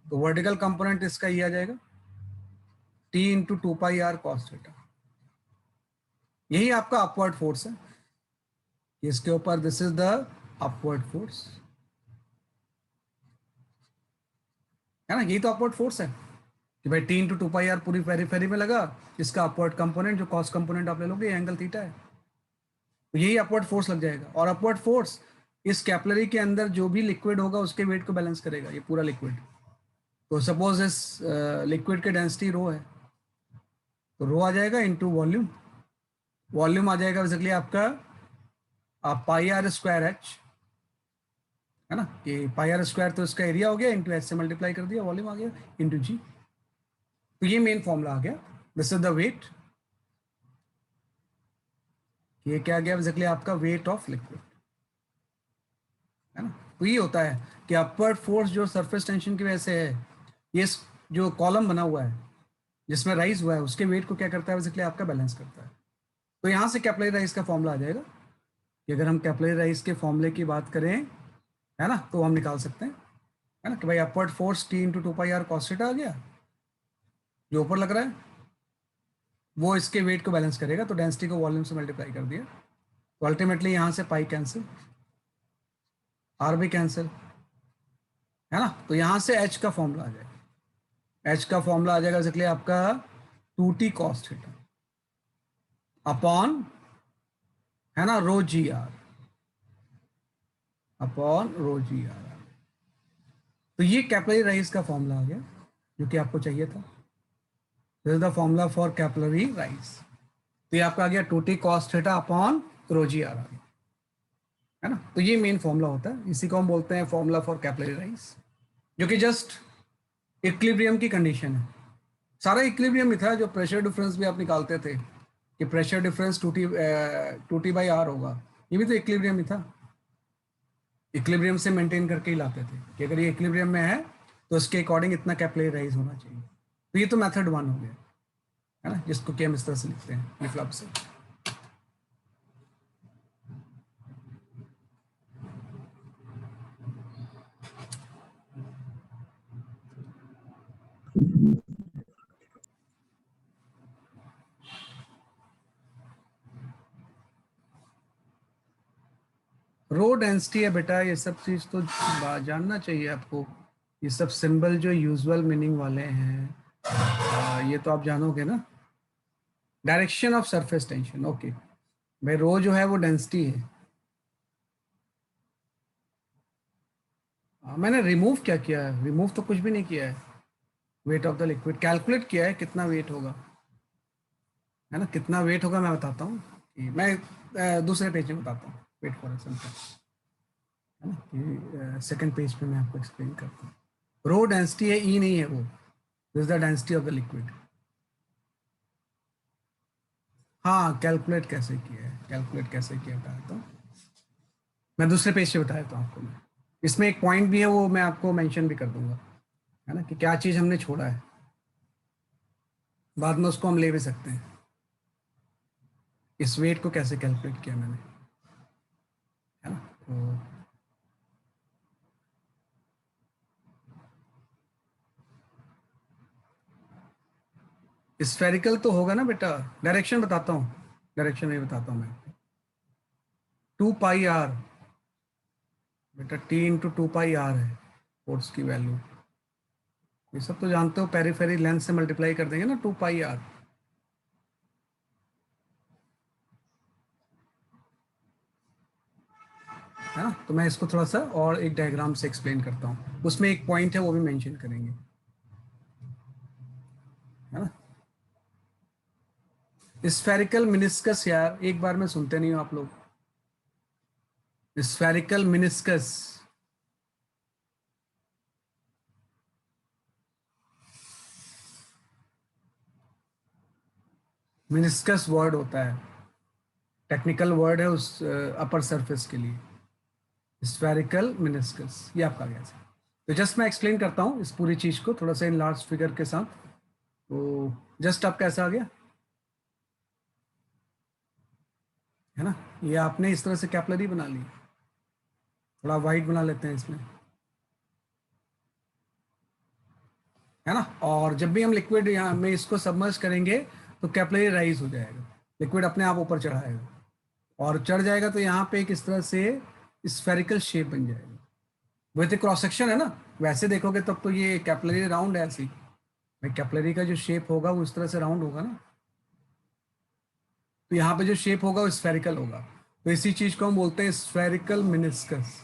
तो वर्टिकल कंपोनेंट इसका ये आ जाएगा T into 2πr cos theta. यही आपका अपवर्ड फोर्स है, इसके ऊपर this is the upward force है ना। यही तो अपवर्ड फोर्स है कि भाई T इंटू 2πr पूरी पेरीफेरी में लगा, इसका अपवर्ड कंपोनेंट जो कॉस कंपोनेंट आप ले लोगे एंगल थीटा है, तो यही अपवर्ड फोर्स लग जाएगा। और अपवर्ड फोर्स इस कैपिलरी के अंदर जो भी लिक्विड होगा उसके वेट को बैलेंस करेगा, ये पूरा लिक्विड। तो सपोज इस लिक्विड की डेंसिटी रो है, तो रो आ जाएगा इंटू वॉल्यूम, वॉल्यूम आ जाएगा बेसिकली आपका πr²h है ना, कि πr² तो इसका एरिया हो गया, इंटू h से मल्टीप्लाई कर दिया, वॉल्यूम आ गया इंटू g। तो ये मेन फॉर्मूला आ गया, दिस इज द वेट। ये क्या आ गया बेसिकली आपका वेट ऑफ लिक्विड है ना। तो ये होता है कि अपवर्ड फोर्स जो सरफेस टेंशन की वजह से है, ये जो कॉलम बना हुआ है जिसमें राइज हुआ है उसके वेट को क्या करता है बेसिकली आपका बैलेंस करता है। तो यहाँ से कैपिलरी राइज का फॉर्मूला आ जाएगा कि अगर हम कैपिलरी राइज के फॉर्मूले की बात करें, है ना, तो हम निकाल सकते हैं, है ना, कि भाई अपवर्ड फोर्स T इंटू 2 पाई r cos थीटा आ गया, जो ऊपर लग रहा है वो इसके वेट को बैलेंस करेगा, तो डेंसिटी को वॉल्यूम से मल्टीप्लाई कर दिया, तो अल्टीमेटली यहाँ से पाई कैंसिल, आर भी कैंसिल, है ना, तो यहाँ से एच का फॉर्मूला आ जाएगा, एच का फॉर्मूला आ जाएगा इसलिए आपका 2t cos थीटा अपॉन, है ना, रो जी आर, अपॉन रो जी आर। तो ये कैपिलरी राइज का फॉर्मूला आ गया जो कि आपको चाहिए था। This is the formula for capillary rise. तो ये आपका आ गया 2t cos theta upon rho जी आर आ गया, है ना। तो ये मेन फॉर्मूला होता है, इसी को हम बोलते हैं फॉर्मूला फॉर कैपिलरी राइज, जो कि जस्ट इक्विलिब्रियम की कंडीशन है। सारा इक्विलिब्रियम ही था, जो प्रेशर डिफरेंस भी आप निकालते थे कि pressure difference 2t by are होगा, ये भी तो इक्विलिब्रियम ही था, इक्विलिब्रियम से मेंटेन करके ही लाते थे कि अगर ये इक्विलिब्रियम में है तो इसके अकॉर्डिंग इतना कैपिलरी राइज होना चाहिए। तो ये तो मेथड 1 हो गया, है ना, जिसको कि हम इस तरह से लिखते हैं ये फ्लप से। रो डेंसिटी है बेटा, ये सब चीज तो जानना चाहिए आपको, ये सब सिंबल जो यूजुअल मीनिंग वाले हैं ये तो आप जानोगे ना। Direction of surface tension, okay भाई, रो जो है वो डेंसिटी है। मैंने रिमूव क्या किया है? रिमूव तो कुछ भी नहीं किया है, weight of the liquid calculate किया है, कितना वेट होगा, है ना, कितना वेट होगा मैं बताता हूँ, मैं दूसरे पेज में बताता हूँ, वेट फॉर अ सेकंड, है ना, सेकंड पेज पे मैं आपको एक्सप्लेन करता हूँ। रो डेंसिटी है, ई नहीं है वो, this is the density of the liquid. हाँ, कैलकुलेट कैसे किया है, कैलकुलेट कैसे किया बताया तो मैं दूसरे पेज से बताया था आपको। मैं इसमें एक पॉइंट भी है, वो मैं आपको मेंशन भी कर दूंगा, है ना, कि क्या चीज़ हमने छोड़ा है, बाद में उसको हम ले भी सकते हैं। इस वेट को कैसे कैलकुलेट किया मैंने, है ना, तो स्फेरिकल तो होगा ना बेटा, डायरेक्शन बताता हूँ, डायरेक्शन नहीं बताता हूँ मैं। 2 पाई r बेटा, T इंटू 2 पाई r है फोर्स की वैल्यू, ये सब तो जानते हो, पेरीफेरी लेंथ से मल्टीप्लाई कर देंगे ना 2 पाई r, है ना। तो मैं इसको थोड़ा सा और एक डायग्राम से एक्सप्लेन करता हूँ, उसमें एक पॉइंट है वो भी मेंशन करेंगे, है ना। स्फेरिकल मिनिस्कस, यार एक बार में सुनते नहीं हो आप लोग, स्फेरिकल मिनिस्कस, मिनिस्कस वर्ड होता है, टेक्निकल वर्ड है उस अपर सरफेस के लिए, स्फेरिकल मिनिस्कस, ये आपका गया था। तो जस्ट मैं एक्सप्लेन करता हूँ इस पूरी चीज को थोड़ा सा इन लार्ज फिगर के साथ। तो जस्ट आपका ऐसा आ गया, है ना, ये आपने इस तरह से कैपिलरी बना ली, थोड़ा वाइट बना लेते हैं इसमें, है ना। और जब भी हम लिक्विड यहाँ में इसको सबमर्ज करेंगे तो कैपिलरी राइज हो जाएगा, लिक्विड अपने आप ऊपर चढ़ाएगा, और चढ़ जाएगा तो यहाँ पे एक इस तरह से स्फेरिकल शेप बन जाएगा। वैसे क्रॉस सेक्शन है ना, वैसे देखोगे तब तो ये कैपिलरी राउंड है ऐसी, भाई कैपिलरी का जो शेप होगा वो इस तरह से राउंड होगा ना, तो यहाँ पे जो शेप होगा वो स्फेरिकल होगा, तो इसी चीज को हम बोलते हैं स्फेरिकल मिनिस्कस,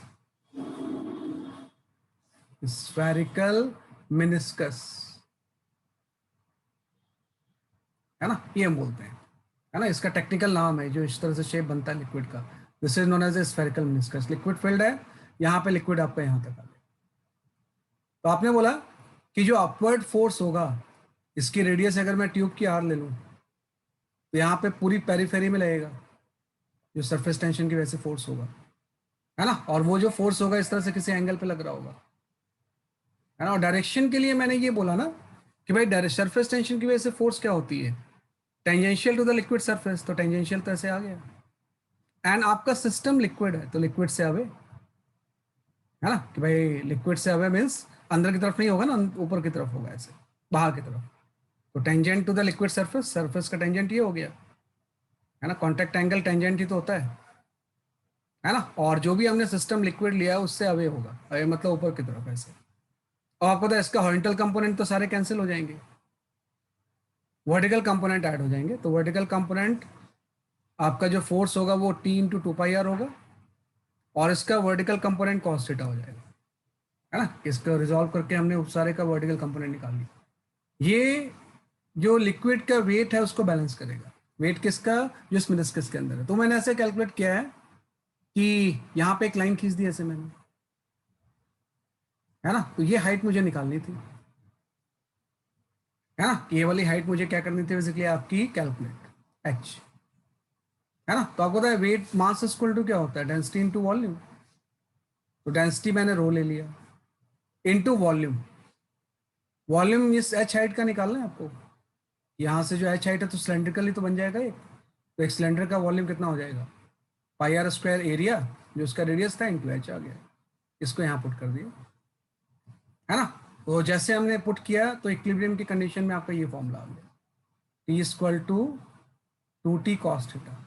स्फेरिकल मिनिस्कस, है ना, ये हम बोलते हैं, है ना, इसका टेक्निकल नाम है जो इस तरह से शेप बनता है लिक्विड का, this is known as a spherical meniscus. Liquid field है, यहाँ पे लिक्विड आपका यहाँ तक आ गया। तो आपने बोला कि जो अपवर्ड फोर्स होगा, इसकी रेडियस अगर मैं ट्यूब की आर ले लूँ तो यहाँ पे पूरी पेरीफेरी में लगेगा, जो सरफेस टेंशन की वजह से फोर्स होगा, है ना, और वो जो फोर्स होगा इस तरह से किसी एंगल पे लग रहा होगा, है ना। और डायरेक्शन के लिए मैंने ये बोला ना कि भाई सरफेस टेंशन की वजह से फोर्स क्या होती है, tangential to the liquid surface, तो टेंजेंशियल तो ऐसे आ गया, एंड आपका सिस्टम लिक्विड है, तो लिक्विड से अवे है ना, कि भाई लिक्विड से अवे मीन्स अंदर की तरफ नहीं होगा ना, ऊपर की तरफ होगा, ऐसे बाहर की तरफ। तो tangent to the liquid surface, surface का टेंजेंट ये हो गया है ना, कॉन्टैक्ट एंगल टेंजेंट ही तो होता है ना। और जो भी हमने सिस्टम लिक्विड लिया उससे अवे होगा, अवे मतलब ऊपर की तरफ ऐसे। और आपको पता है इसका हॉरिजॉन्टल कंपोनेंट तो सारे कैंसिल हो जाएंगे, वर्टिकल कंपोनेंट ऐड हो जाएंगे। तो वर्टिकल कंपोनेंट आपका जो फोर्स होगा वो T इंटू 2πr होगा, और इसका वर्टिकल कंपोनेंट कॉस थीटा हो जाएगा, है ना। इसको रिजॉल्व करके हमने उस सारे का वर्टिकल कंपोनेंट निकाल लिया। ये जो लिक्विड का वेट है उसको बैलेंस करेगा। वेट किसका? जो इस मेनिस्कस के अंदर है। तो मैंने ऐसे कैलकुलेट किया है कि यहाँ पे एक लाइन खींच दी ऐसे मैंने, है ना। तो ये हाइट मुझे निकालनी थी, है ना। ये वाली हाइट मुझे क्या करनी थी बेसिकली, आपकी कैलकुलेट h, है ना। तो आपको पता है वेट मास इक्वल टू क्या होता है, डेंसिटी इनटू वॉल्यूम। तो डेंसिटी मैंने रो ले लिया इनटू वॉल्यूम। वॉल्यूम इस h हाइट का निकालना है आपको। यहाँ से जो h हाइट है तो सिलेंड्रिकली तो बन जाएगा एक। तो एक सिलेंडर का वॉल्यूम कितना हो जाएगा, πr² एरिया जो उसका रेडियस था इंटू h आ गया। इसको यहाँ पुट कर दिया, है ना। तो जैसे हमने पुट किया तो इक्विलिब्रियम की कंडीशन में आपका ये फॉर्मूला आ गया, T equal to 2t cos theta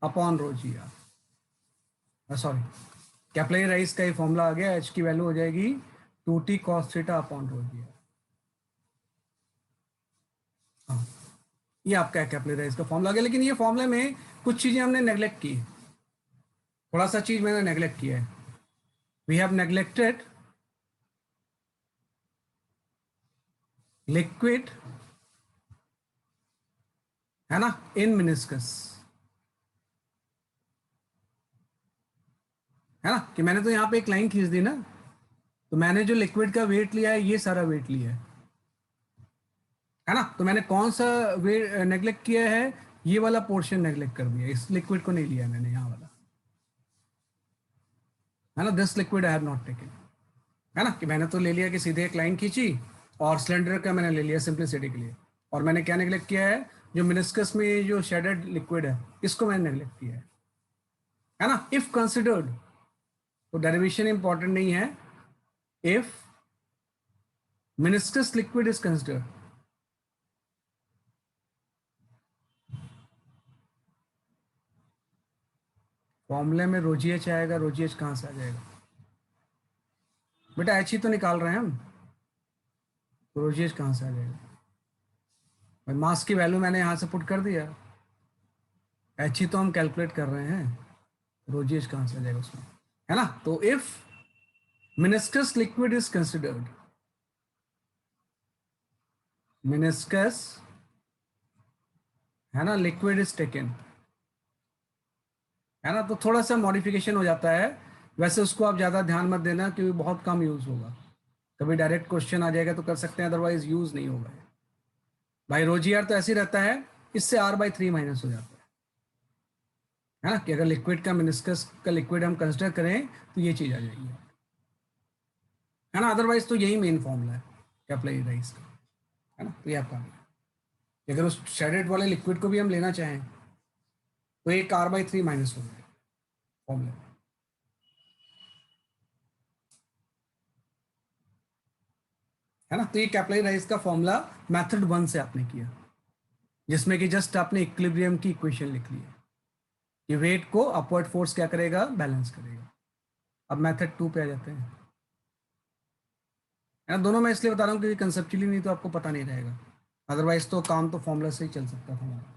upon rho ji r, sorry capillary rise का ये फॉर्मूला आ गया, h की वैल्यू हो जाएगी 2t cos theta upon rho जी आर। हाँ, ये आपका कैप्लरी राइज का फॉर्मूला आ गया। लेकिन ये फॉर्मूले में कुछ चीजें हमने नेग्लेक्ट की, थोड़ा सा चीज मैंने नेग्लेक्ट किया है। वी हैव नेग्लेक्टेड लिक्विड, है ना, इन मिनिस्कस, है ना। कि मैंने तो यहाँ पे एक लाइन खींच दी ना, तो मैंने जो लिक्विड का वेट लिया है ये सारा वेट लिया है ना। तो मैंने कौन सा वेट नेग्लेक्ट किया है, ये वाला पोर्शन नेग्लेक्ट कर दिया, इस लिक्विड को नहीं लिया मैंने, यहाँ वाला, है ना। This liquid I have not taken, है ना। कि मैंने तो ले लिया कि सीधे एक लाइन खींची और सिलेंडर का मैंने ले लिया सिंप्लिसिटी के लिए। और मैंने क्या नेग्लेक्ट किया है, जो मिनिस्कस में जो शेडेड लिक्विड है इसको मैंने नेग्लेक्ट किया है ना। इफ कंसिडर्ड, तो डेरिवेशन इंपॉर्टेंट नहीं है, if meniscus liquid is considered, फॉर्मूले में रोजीएच आएगा, रोजीएच कहाँ से आ जाएगा बेटा, एच ही तो निकाल रहे हैं हम, तो रोजीएच कहाँ से आ जाएगा भाई। मास की वैल्यू मैंने यहाँ से पुट कर दिया, एच ही तो हम कैलकुलेट कर रहे हैं, रोजीएच कहाँ से आ जाएगा उसमें, है ना। तो if meniscus liquid is considered, meniscus, है ना, लिक्विड इज टेकन, है ना। तो थोड़ा सा मॉडिफिकेशन हो जाता है, वैसे उसको आप ज़्यादा ध्यान मत देना क्योंकि बहुत कम यूज़ होगा। कभी डायरेक्ट क्वेश्चन आ जाएगा तो कर सकते हैं, अदरवाइज यूज़ नहीं होगा भाई। रोजी आर तो ऐसे ही रहता है, इससे r/3 माइनस हो जाता है ना। कि अगर लिक्विड का मिनिस्कस का लिक्विड हम कंसिडर करें तो ये चीज़ आ जाएगी, है ना। अदरवाइज तो यही मेन फॉर्मूला है कैप्लरी राइज का, है ना। तो ये आपका अगर उस शेडेड वाले लिक्विड को भी हम लेना चाहें तो एक r/3 माइनस हो जाएगा फॉर्मूला, है ना। तो ये कैप्लरी राइज का फॉर्मूला मेथड 1 से आपने किया, जिसमें कि जस्ट आपने इक्विलिब्रियम की इक्वेशन लिख ली है कि वेट को अपवर्ड फोर्स क्या करेगा, बैलेंस करेगा। अब मेथड 2 पे आ जाते हैं, है ना। दोनों मैं इसलिए बता रहा हूँ क्योंकि कंसेप्चुअली नहीं तो आपको पता नहीं रहेगा, अदरवाइज तो काम तो फॉर्मूला से ही चल सकता था हमारा।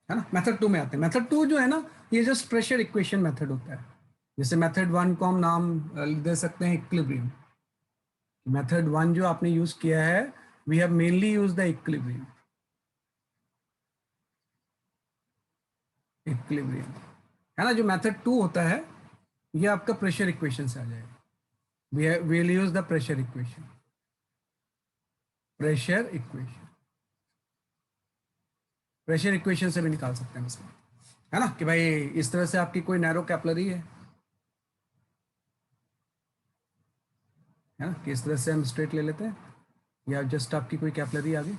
है ना। मेथड 2 में आते हैं। मेथड 2 जो है ना, ये जस्ट प्रेशर इक्वेशन मेथड होता है। जैसे मेथड 1 को हम नाम दे सकते हैं इक्विलिब्रियम। मेथड 1 जो आपने यूज किया है, we have mainly use the equilibrium, equilibrium, है ना। जो मेथड 2 होता है ये आपका प्रेशर इक्वेशन से आ जाएगा। We will use the pressure equation, pressure equation, pressure equation से भी निकाल सकते हैं इसमें, है ना, कि भाई इस तरह से आपकी कोई नैरो कैपिलरी है ना, कि इस तरह से हम स्ट्रेट ले लेते हैं, या जस्ट आपकी कोई कैपिलरी आ गई,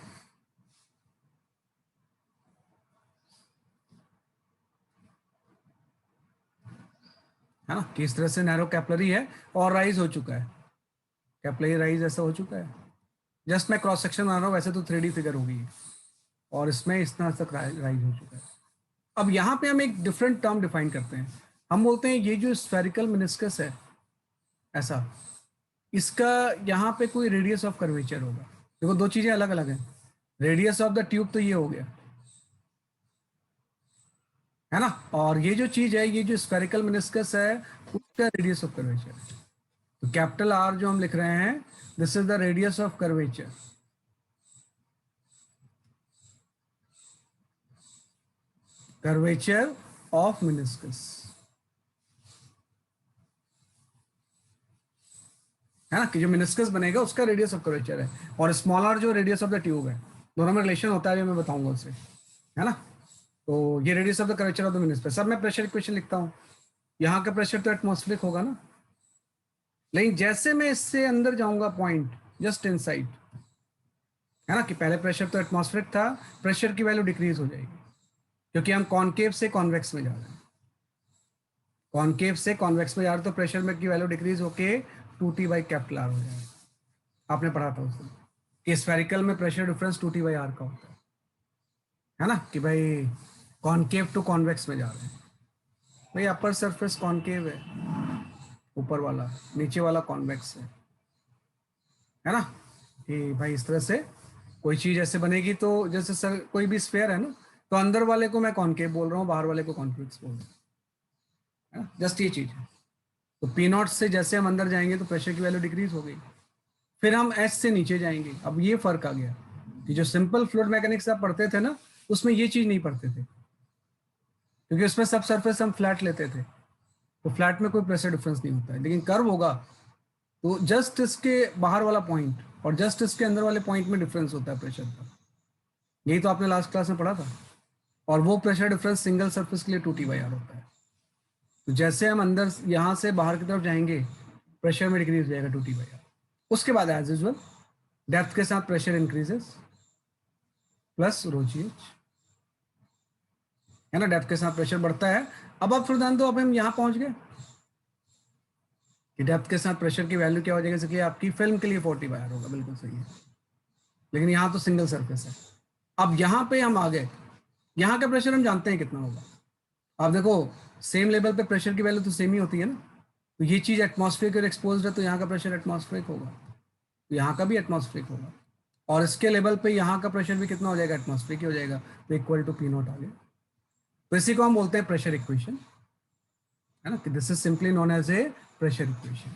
है ना, कि इस तरह से नैरो कैपिलरी है और राइज हो चुका है, कैपिलरी राइज ऐसा हो चुका है। जस्ट मैं क्रॉस सेक्शन बना रहा हूँ, वैसे तो 3D फिगर होगी और इसमें इस तरह तक राइज हो चुका है। अब यहाँ पे हम एक डिफरेंट टर्म डिफाइन करते हैं, हम बोलते हैं ये जो स्फेरिकल मेनिस्कस है ऐसा, इसका यहाँ पे कोई रेडियस ऑफ कर्वेचर होगा। देखो दो चीजें अलग अलग हैं, रेडियस ऑफ द ट्यूब तो ये हो गया, है ना, और ये जो चीज है, ये जो स्फेरिकल मेनिस्कस है उसका रेडियस ऑफ कर्वेचर है। तो कैपिटल आर जो हम लिख रहे हैं, this is the radius of curvature, curvature of meniscus, है ना, कि जो मेनिस्कस बनेगा उसका रेडियस ऑफ कर्वेचर है, और स्मॉल आर जो रेडियस ऑफ द ट्यूब है, दोनों में रिलेशन होता है, जो मैं बताऊंगा उससे, है ना। तो ये radius of the curvature of the meniscus. सब मैं प्रेशर इक्वेशन लिखता हूँ, यहाँ का प्रेशर तो एटमॉस्फेरिक होगा ना, लेकिन जैसे मैं इससे अंदर जाऊंगा पॉइंट जस्ट इनसाइड, है ना, कि पहले प्रेशर तो एटमॉस्फेरिक था, प्रेशर की वैल्यू डिक्रीज हो जाएगी क्योंकि हम कॉनकेव से कॉन्वेक्स में जा रहे हैं, कॉनकेव से कॉन्वेक्स में जा रहे हैं, तो प्रेशर में की वैल्यू डिक्रीज होके 2T बाई कैपिटल आर हो जाएगा। आपने पढ़ा था उसमें कि स्फेरिकल में pressure difference 2T by are का होता है ना, कि भाई कॉनकेव टू कॉन्वेक्स में जा रहे हैं, भाई अपर सरफेस कॉनकेव है ऊपर वाला, नीचे वाला कॉन्वेक्स है ना, कि भाई इस तरह से कोई चीज ऐसे बनेगी, तो जैसे सर कोई भी स्फेयर है ना, तो अंदर वाले को मैं कॉनकेव बोल रहा हूँ, बाहर वाले को कॉन्वेक्स बोल रहा हूँ, है ना, जस्ट ये चीज है। तो पी नॉट से जैसे हम अंदर जाएंगे तो प्रेशर की वैल्यू डिक्रीज हो गई, फिर हम एस से नीचे जाएंगे। अब ये फर्क आ गया कि जो सिंपल फ्लूइड मैकेनिक्स आप पढ़ते थे ना, उसमें ये चीज नहीं पढ़ते थे, क्योंकि उसमें सब सरफेस हम फ्लैट लेते थे, तो फ्लैट में कोई प्रेशर डिफरेंस नहीं होता है, लेकिन कर्व होगा तो जस्ट इसके बाहर वाला पॉइंट और जस्ट इसके अंदर वाले पॉइंट में डिफरेंस होता है प्रेशर का। यही तो आपने लास्ट क्लास में पढ़ा था, और वो प्रेशर डिफरेंस सिंगल सरफेस के लिए 2T बाई आर होता है। तो जैसे हम अंदर यहाँ से बाहर की तरफ जाएंगे, प्रेशर में डिक्रीज हो जाएगा 2T बाई आर। उसके बाद एज यूजुअल डेप्थ के साथ प्रेशर इंक्रीजेस प्लस रो जी एच, है ना, डेप्थ के साथ प्रेशर बढ़ता है। अब आप फिर ध्यान दो, अब हम यहाँ पहुंच गए कि डेप्थ के साथ प्रेशर की वैल्यू क्या हो जाएगी, जैसे कि आपकी फिल्म के लिए 40 बाई आर होगा, बिल्कुल सही है, लेकिन यहाँ तो सिंगल सरफेस है। अब यहाँ पे हम आ गए, यहाँ का प्रेशर हम जानते हैं कितना होगा। आप देखो सेम लेवल पे प्रेशर की वैल्यू तो सेम ही होती है ना, तो ये चीज एटमॉस्फेरिक और एक्सपोज्ड है, तो यहाँ का प्रेशर एटमॉस्फेरिक होगा, तो यहाँ का भी एटमॉस्फेरिक होगा, और इसके लेवल पे यहाँ का प्रेशर भी कितना हो जाएगा, एटमॉस्फेरिक ही हो जाएगा, तो इक्वल टू पी नॉट आ गया। तो इसी को हम बोलते हैं प्रेशर इक्वेशन, है ना, कि this is simply known as a pressure equation,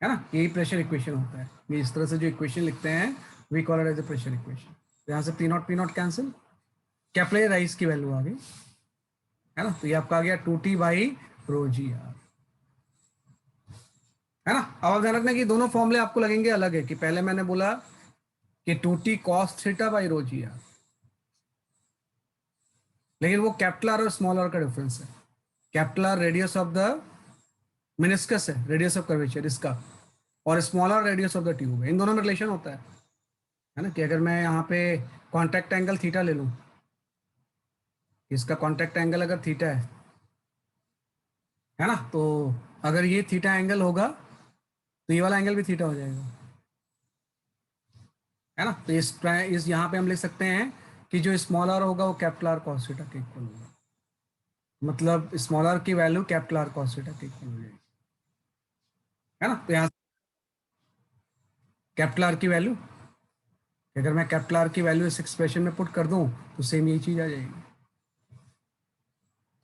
है ना, यही प्रेशर इक्वेशन होता है। ये इस तरह से जो इक्वेशन लिखते हैं we call it as a pressure equation. तो यहाँ से P naught cancel, capillary rise की वैल्यू आ गई, है ना, तो ये आपका आ गया 2T by rho ji are, है ना। अब आप ध्यान रखना कि दोनों फॉर्मूले आपको लगेंगे अलग है, कि पहले मैंने बोला कि 2T cos theta by rho ji R, लेकिन वो कैपिटल आर और स्मॉल आर का डिफरेंस है। Capital R radius of the meniscus है, रेडियस ऑफ कर्वेचर इसका, और small R radius of the tube है। इन दोनों में रिलेशन होता है ना, कि अगर मैं यहाँ पे कॉन्टैक्ट एंगल थीटा ले लूँ, इसका कॉन्टैक्ट एंगल अगर थीटा है ना, तो अगर ये थीटा एंगल होगा तो ये वाला एंगल भी थीटा हो जाएगा, है ना। तो इस यहाँ पे हम लिख सकते हैं कि जो स्मॉल आर होगा वो कैपिटल आर कॉस थीटा के इक्वल होगा, मतलब स्मॉल आर की value capital R cos theta के इक्वल हो जाएगी, है ना। तो यहाँ कैपिटल आर की वैल्यू, अगर मैं कैपिटल आर की वैल्यू इस एक्सप्रेशन में पुट कर दूं तो सेम यही चीज आ जाएगी,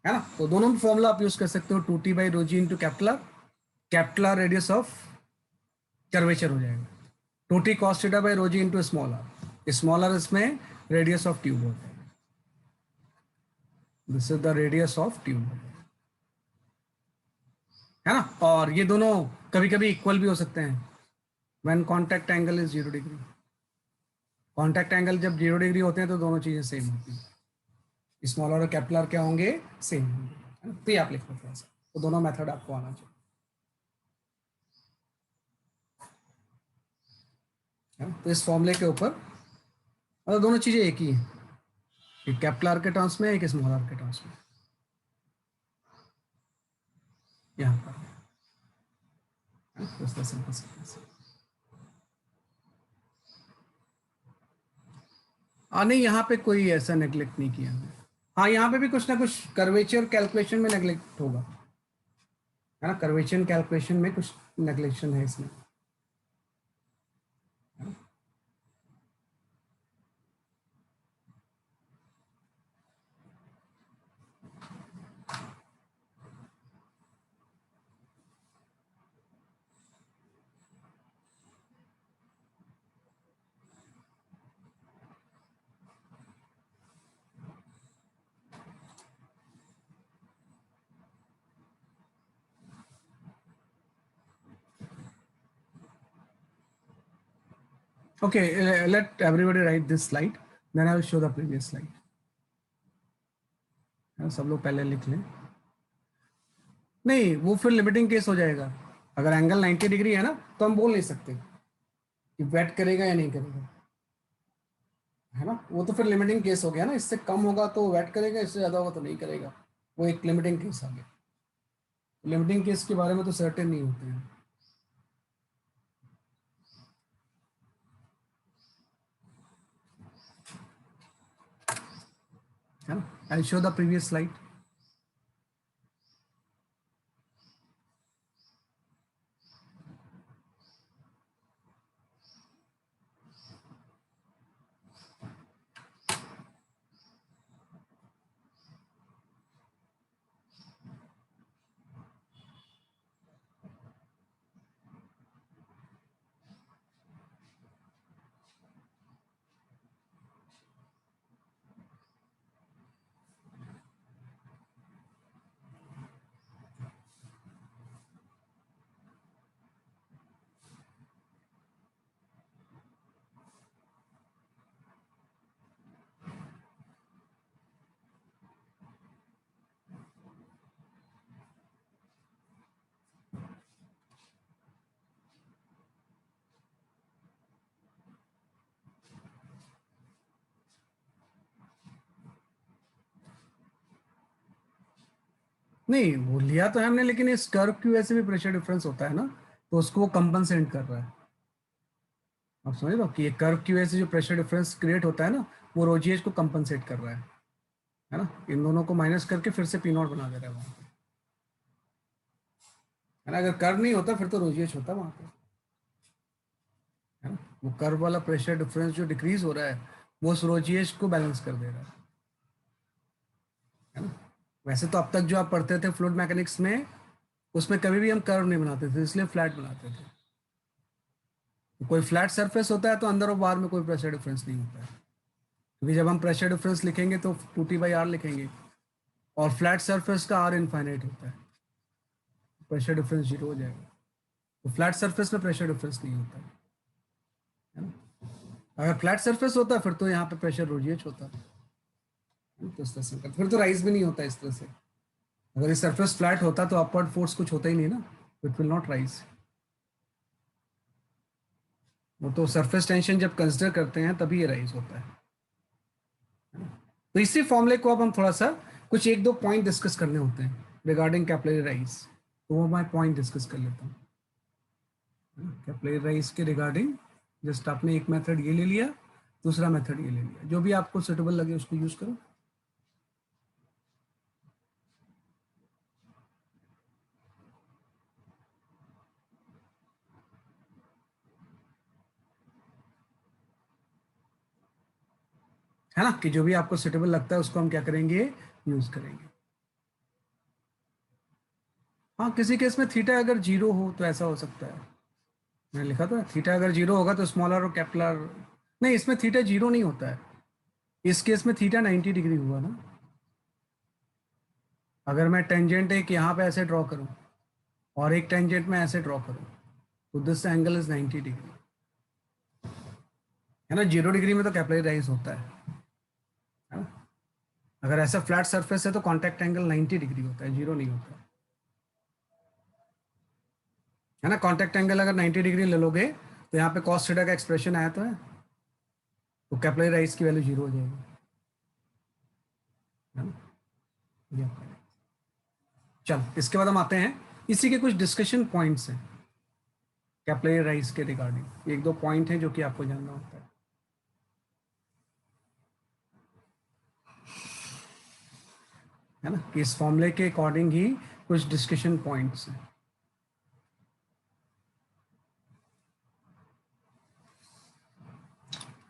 है ना। तो दोनों में फॉर्मूला आप यूज कर सकते हो, 2T by rho G into capital R radius of curvature हो जाएगा, 2T cos theta by rho G into small R इसमें रेडियस ऑफ ट्यूब हो जाएगा, this is the radius of tube, है ना। और ये दोनों कभी कभी इक्वल भी हो सकते हैं when contact angle is 0 degree. Contact angle जब 0 डिग्री होते हैं तो दोनों चीजें सेम होती हैं, स्मॉलर और कैपिलर क्या होंगे, सेम होंगे, है ना। तो ये आप लिख लो थोड़ा सा, तो दोनों मेथड आपको आना चाहिए, है ना। तो इस फॉर्मूले के ऊपर मतलब दोनों चीजें एक ही है, एक कैपिटल के टर्म्स में, एक स्मॉल आर के टर्म्स में, यहाँ पर, है ना। तो इसका सिंपल सिंपल नहीं, यहाँ पे कोई ऐसा नेग्लेक्ट नहीं किया हमने। हाँ, यहाँ पे भी कुछ ना कुछ कर्वेचर कैलकुलेशन में नेग्लेक्ट होगा, है ना। कर्वेचर कैलकुलेशन में कुछ नेग्लेक्शन है इसमें, है ना? Okay, let everybody write this slide. Then I will show the previous slide. सब लोग पहले लिख लें। नहीं, वो फिर लिमिटिंग केस हो जाएगा। अगर एंगल 90 डिग्री है ना, तो हम बोल नहीं सकते कि वेट करेगा या नहीं करेगा, है ना। वो तो फिर लिमिटिंग केस हो गया ना, इससे कम होगा तो वेट करेगा, इससे ज़्यादा होगा तो नहीं करेगा, वो एक लिमिटिंग केस आ गया। लिमिटिंग केस के बारे में तो सर्टेन नहीं होते हैं, है ना। I show the previous slide. नहीं, वो लिया तो है हमने, लेकिन इस कर्व की वजह से भी प्रेशर डिफरेंस होता है ना, तो उसको वो कंपनसेट कर रहा है। आप समझ लो कि ये कर्व की वजह से जो प्रेशर डिफरेंस क्रिएट होता है ना, वो रोजीएच को कंपनसेट कर रहा है ना। इन दोनों को माइनस करके फिर से पी नॉट बना दे रहा है वहाँ पे, है ना। अगर कर्व नहीं होता फिर तो रोजीएच होता वहाँ पे, है ना। वो कर्व वाला प्रेशर डिफरेंस जो डिक्रीज हो रहा है, वो उस रोजीएच को बैलेंस कर दे रहा है ना। वैसे तो अब तक जो आप पढ़ते थे फ्लूइड मैकेनिक्स में, उसमें कभी भी हम कर्व नहीं बनाते थे, इसलिए फ्लैट बनाते थे। कोई फ्लैट सरफेस होता है तो अंदर और बाहर में कोई प्रेशर डिफरेंस नहीं होता है, क्योंकि जब हम प्रेशर डिफरेंस लिखेंगे तो 2T/R लिखेंगे, और फ्लैट सरफेस का R इनफाइनाइट होता है, प्रेशर डिफरेंस 0 हो जाएगा। तो फ्लैट सरफेस में प्रेशर डिफरेंस नहीं होता है ना। अगर फ्लैट सरफेस होता फिर तो यहाँ पे प्रेशर रोजिएच होता, तो इस तरह से फिर तो राइज भी नहीं होता इस तरह से। अगर ये सरफेस फ्लैट होता तो अपवर्ड फोर्स कुछ होता ही नहीं ना, इट विल नॉट राइज। वो तो सरफेस टेंशन जब कंसिडर करते हैं तभी ये राइज होता है। तो इसी फॉर्मूले को अब हम थोड़ा सा कुछ एक दो पॉइंट डिस्कस करने होते हैं रिगार्डिंग कैपिलरी राइज, तो वो मैं पॉइंट डिस्कस कर लेता हूँ कैपिलरी राइज के रिगार्डिंग। जस्ट आपने एक मेथड ये ले लिया, दूसरा मेथड ये ले लिया, जो भी आपको सुटेबल लगे उसको यूज करो। है ना, कि जो भी आपको सुटेबल लगता है उसको हम क्या करेंगे, यूज करेंगे। हाँ, किसी केस में थीटा अगर 0 हो तो ऐसा हो सकता है, मैंने लिखा था थीटा अगर 0 होगा तो स्मॉलर और कैपिलर। नहीं, इसमें थीटा 0 नहीं होता है, इस केस में थीटा 90 डिग्री हुआ ना। अगर मैं टेंजेंट एक यहाँ पे ऐसे ड्रॉ करूँ और एक टेंजेंट में ऐसे ड्रॉ करूँ, तो दिस एंगल इज 90 डिग्री, है ना। 0 डिग्री में तो कैपिलरी राइज होता है ना। अगर ऐसा फ्लैट सरफेस है तो कॉन्टैक्ट एंगल 90 डिग्री होता है, 0 नहीं होता है ना। कॉन्टैक्ट एंगल अगर 90 डिग्री ले लोगे तो यहाँ पे कॉस थीटा का एक्सप्रेशन आया तो है, तो कैपिलरी राइज की वैल्यू 0 हो जाएगी, है ना। ये आपका है। चल इसके बाद हम आते हैं, इसी के कुछ डिस्कशन पॉइंट्स हैं कैपिलरी राइज के रिगार्डिंग। एक दो पॉइंट हैं जो कि आपको जानना होता है। है ना, कि इस फॉर्मूले के अकॉर्डिंग ही कुछ डिस्कशन पॉइंट्स हैं।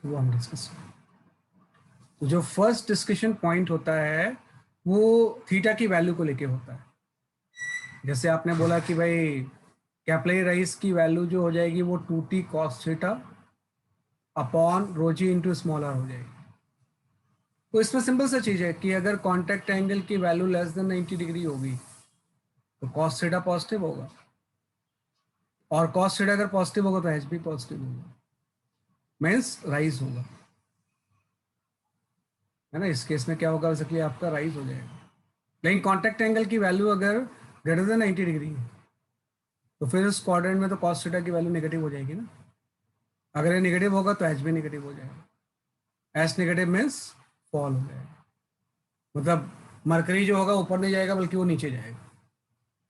वो हम डिस्कस, तो जो फर्स्ट डिस्कशन पॉइंट होता है वो थीटा की वैल्यू को लेके होता है। जैसे आपने बोला कि भाई कैपिलरी राइज की वैल्यू जो हो जाएगी वो 2t cos theta upon rho G into small R हो जाएगी। तो इसमें सिंपल सा चीज है कि अगर कॉन्टैक्ट एंगल की वैल्यू लेस देन 90 डिग्री होगी तो cos थीटा पॉजिटिव होगा, और cos थीटा अगर पॉजिटिव होगा तो एच भी पॉजिटिव होगा, मीन्स राइज होगा, है ना। इस केस में क्या होगा, बेसिकली आपका राइज हो जाएगा। लेकिन कॉन्टैक्ट एंगल की वैल्यू अगर ग्रेटर देन 90 डिग्री है तो फिर उस क्वाड्रेंट में तो cos थीटा की वैल्यू नेगेटिव हो जाएगी ना। अगर ये नेगेटिव होगा तो एच भी नेगेटिव हो जाएगा। एच नेगेटिव मीन्स फॉल हो जाएगा, मतलब मरकरी जो होगा ऊपर नहीं जाएगा बल्कि वो नीचे जाएगा,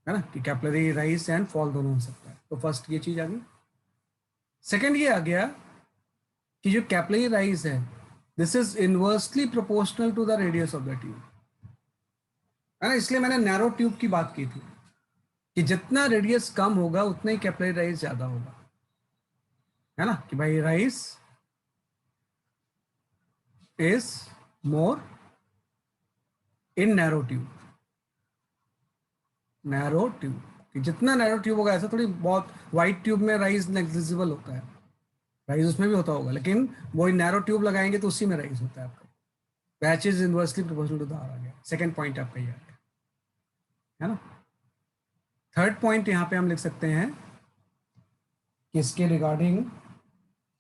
है ना, कि कैपिलरी राइज एंड फॉल दोनों हो सकता है। तो फर्स्ट ये चीज आ गई। सेकेंड ये आ गया कि जो कैपिलरी राइज है this is inversely proportional to the radius of the tube, है ना। इसलिए मैंने नैरो ट्यूब की बात की थी कि जितना रेडियस कम होगा उतना ही कैपिलरी राइज ज्यादा होगा, है ना, कि भाई rise is more in narrow tube. Narrow tube कि जितना नैरो ट्यूब होगा, ऐसा थोड़ी बहुत वाइड ट्यूब में राइज नेग्लिजिबल होता है, राइज उसमें भी होता होगा, लेकिन वो नैरो ट्यूब लगाएंगे तो उसी में राइज होता है आपका। Patch is inversely proportional to the r आ गया, सेकंड पॉइंट आपका ये आ गया, है ना। थर्ड पॉइंट यहाँ पे हम लिख सकते हैं कि इसके रिगार्डिंग,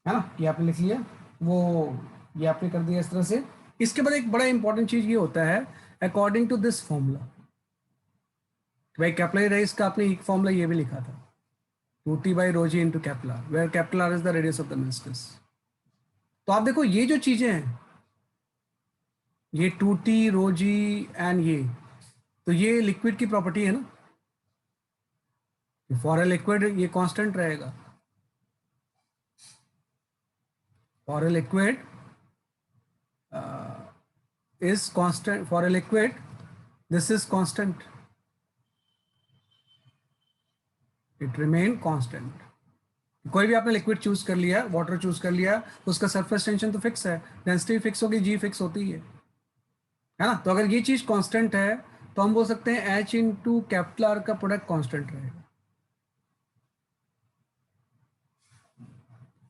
है ना, कि आपने लिख लिया वो, ये आपने कर दिया इस तरह से। इसके बाद एक बड़ा इंपॉर्टेंट चीज ये होता है अकॉर्डिंग टू दिस फॉर्मूला, भाई कैपिलरी राइज का आपने एक फॉर्मूला ये भी लिखा था 2t by rho g into capital R, where capital R is the radius of the meniscus। तो आप देखो ये जो चीजें हैं, ये 2t rho g एंड ये, तो ये लिक्विड की प्रॉपर्टी है ना। फॉर ए लिक्विड ये कांस्टेंट रहेगा, for a liquid is constant, for a liquid this is constant, it remain constant. कोई भी आपने लिक्विड चूज कर लिया, वाटर चूज कर लिया, तो उसका सरफेस टेंशन तो फिक्स है, डेंसिटी फिक्स होगी, जी फिक्स होती है ना। तो अगर ये चीज कांस्टेंट है तो हम बोल सकते हैं एच इंटू कैपिटल आर का प्रोडक्ट कांस्टेंट रहेगा,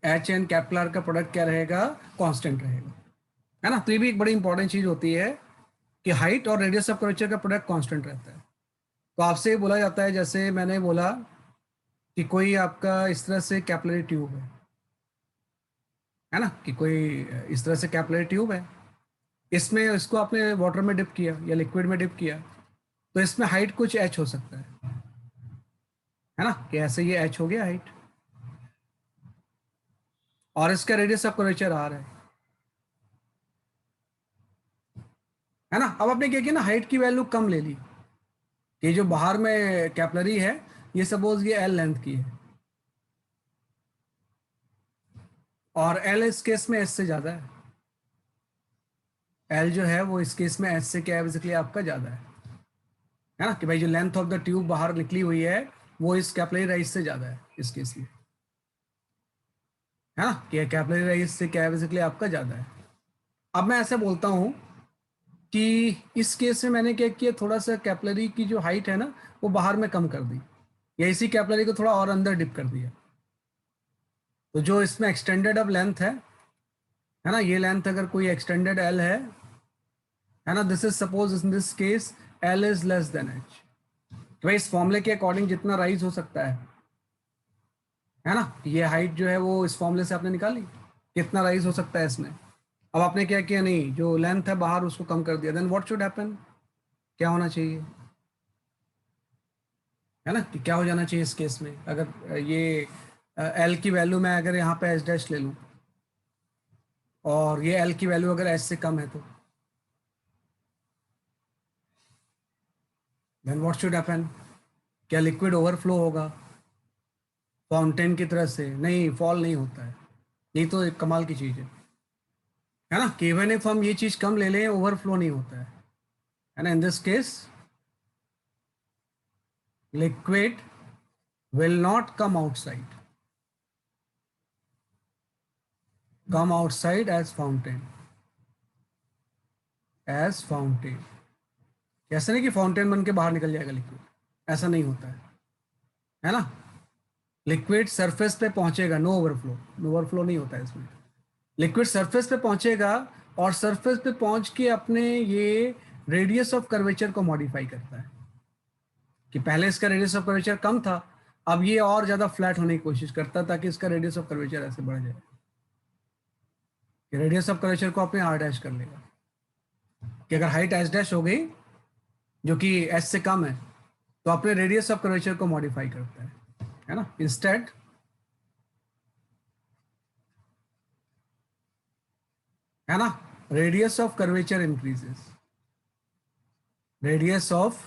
एच एंड कैपिटल आर का प्रोडक्ट क्या रहेगा, कांस्टेंट रहेगा, है ना। तो ये भी एक बड़ी इंपॉर्टेंट चीज होती है कि हाइट और रेडियस ऑफ कर्वेचर का प्रोडक्ट कांस्टेंट रहता है। तो आपसे बोला जाता है, जैसे मैंने बोला कि कोई आपका इस तरह से कैपिलरी ट्यूब है ना, कि कोई इस तरह से कैपिलरी ट्यूब है, इसमें इसको आपने वाटर में डिप किया या लिक्विड में डिप किया, तो इसमें हाइट कुछ एच हो सकता है ना, कि ऐसे ये एच हो गया हाइट, और इसका रेडियस ऑफ कर्वेचर आर है ना। अब आपने क्या किया ना, हाइट की वैल्यू कम ले ली, कि जो बाहर में कैपिलरी है ये सपोज ये एल लेंथ की है, और एल इस केस में एस से ज्यादा है, एल जो है वो इस केस में एस से क्या है, बेसिकली आपका ज्यादा है ना, कि भाई जो लेंथ ऑफ द ट्यूब बाहर निकली हुई है वो इस कैपिलरी राइज से ज्यादा है इस केस में, है ना, कि कैपिलरी राइज से क्या है, बेसिकली आपका ज्यादा है। अब मैं ऐसे बोलता हूं कि इस केस में मैंने क्या किया, थोड़ा सा कैपिलरी की जो हाइट है ना वो बाहर में कम कर दी, या इसी कैपिलरी को थोड़ा और अंदर डिप कर दिया, तो जो इसमें एक्सटेंडेड अब लेंथ है ना, ये लेंथ अगर कोई एक्सटेंडेड एल है ना, this is suppose in this case L is less than H. तो इस फॉर्मूले के अकॉर्डिंग जितना राइज हो सकता है ना, ये हाइट जो है वो इस फॉर्मूले से आपने निकाली, कितना राइज हो सकता है इसमें। अब आपने क्या किया, नहीं जो लेंथ है बाहर उसको कम कर दिया, देन व्हाट शुड हैपन, क्या होना चाहिए, है ना, कि क्या हो जाना चाहिए इस केस में, अगर ये एल की वैल्यू मैं अगर यहाँ पे एच डैश ले लूँ और ये एल की वैल्यू अगर एच से कम है तो देन व्हाट शुड हैपन, क्या लिक्विड ओवरफ्लो होगा फाउंटेन की तरह से, नहीं फॉल नहीं होता है। यही तो एक कमाल की चीज़ है ना, कि इवन इफ हम ये चीज़ कम ले लें ओवरफ्लो नहीं होता है ना, in this case liquid will not come outside as fountain. ऐसा नहीं कि फाउंटेन बन के बाहर निकल जाएगा लिक्विड, ऐसा नहीं होता है ना, लिक्विड सरफेस पे पहुंचेगा, नो ओवरफ्लो नहीं होता है इसमें, लिक्विड सरफेस पे पहुंचेगा और सरफेस पे पहुंच के अपने ये रेडियस ऑफ कर्वेचर को मॉडिफाई करता है, कि पहले इसका रेडियस ऑफ कर्वेचर कम था, अब ये और ज्यादा फ्लैट होने की कोशिश करता है ताकि इसका रेडियस ऑफ कर्वेचर ऐसे बढ़ जाए, रेडियस ऑफ कर्वेचर को अपने आर डैश कर लेगा, कि अगर हाइट एच डैश हो गई जो कि एच से कम है तो अपने रेडियस ऑफ कर्वेचर को मॉडिफाई करता है ना, इंस्टेड है ना, radius of curvature increases, radius of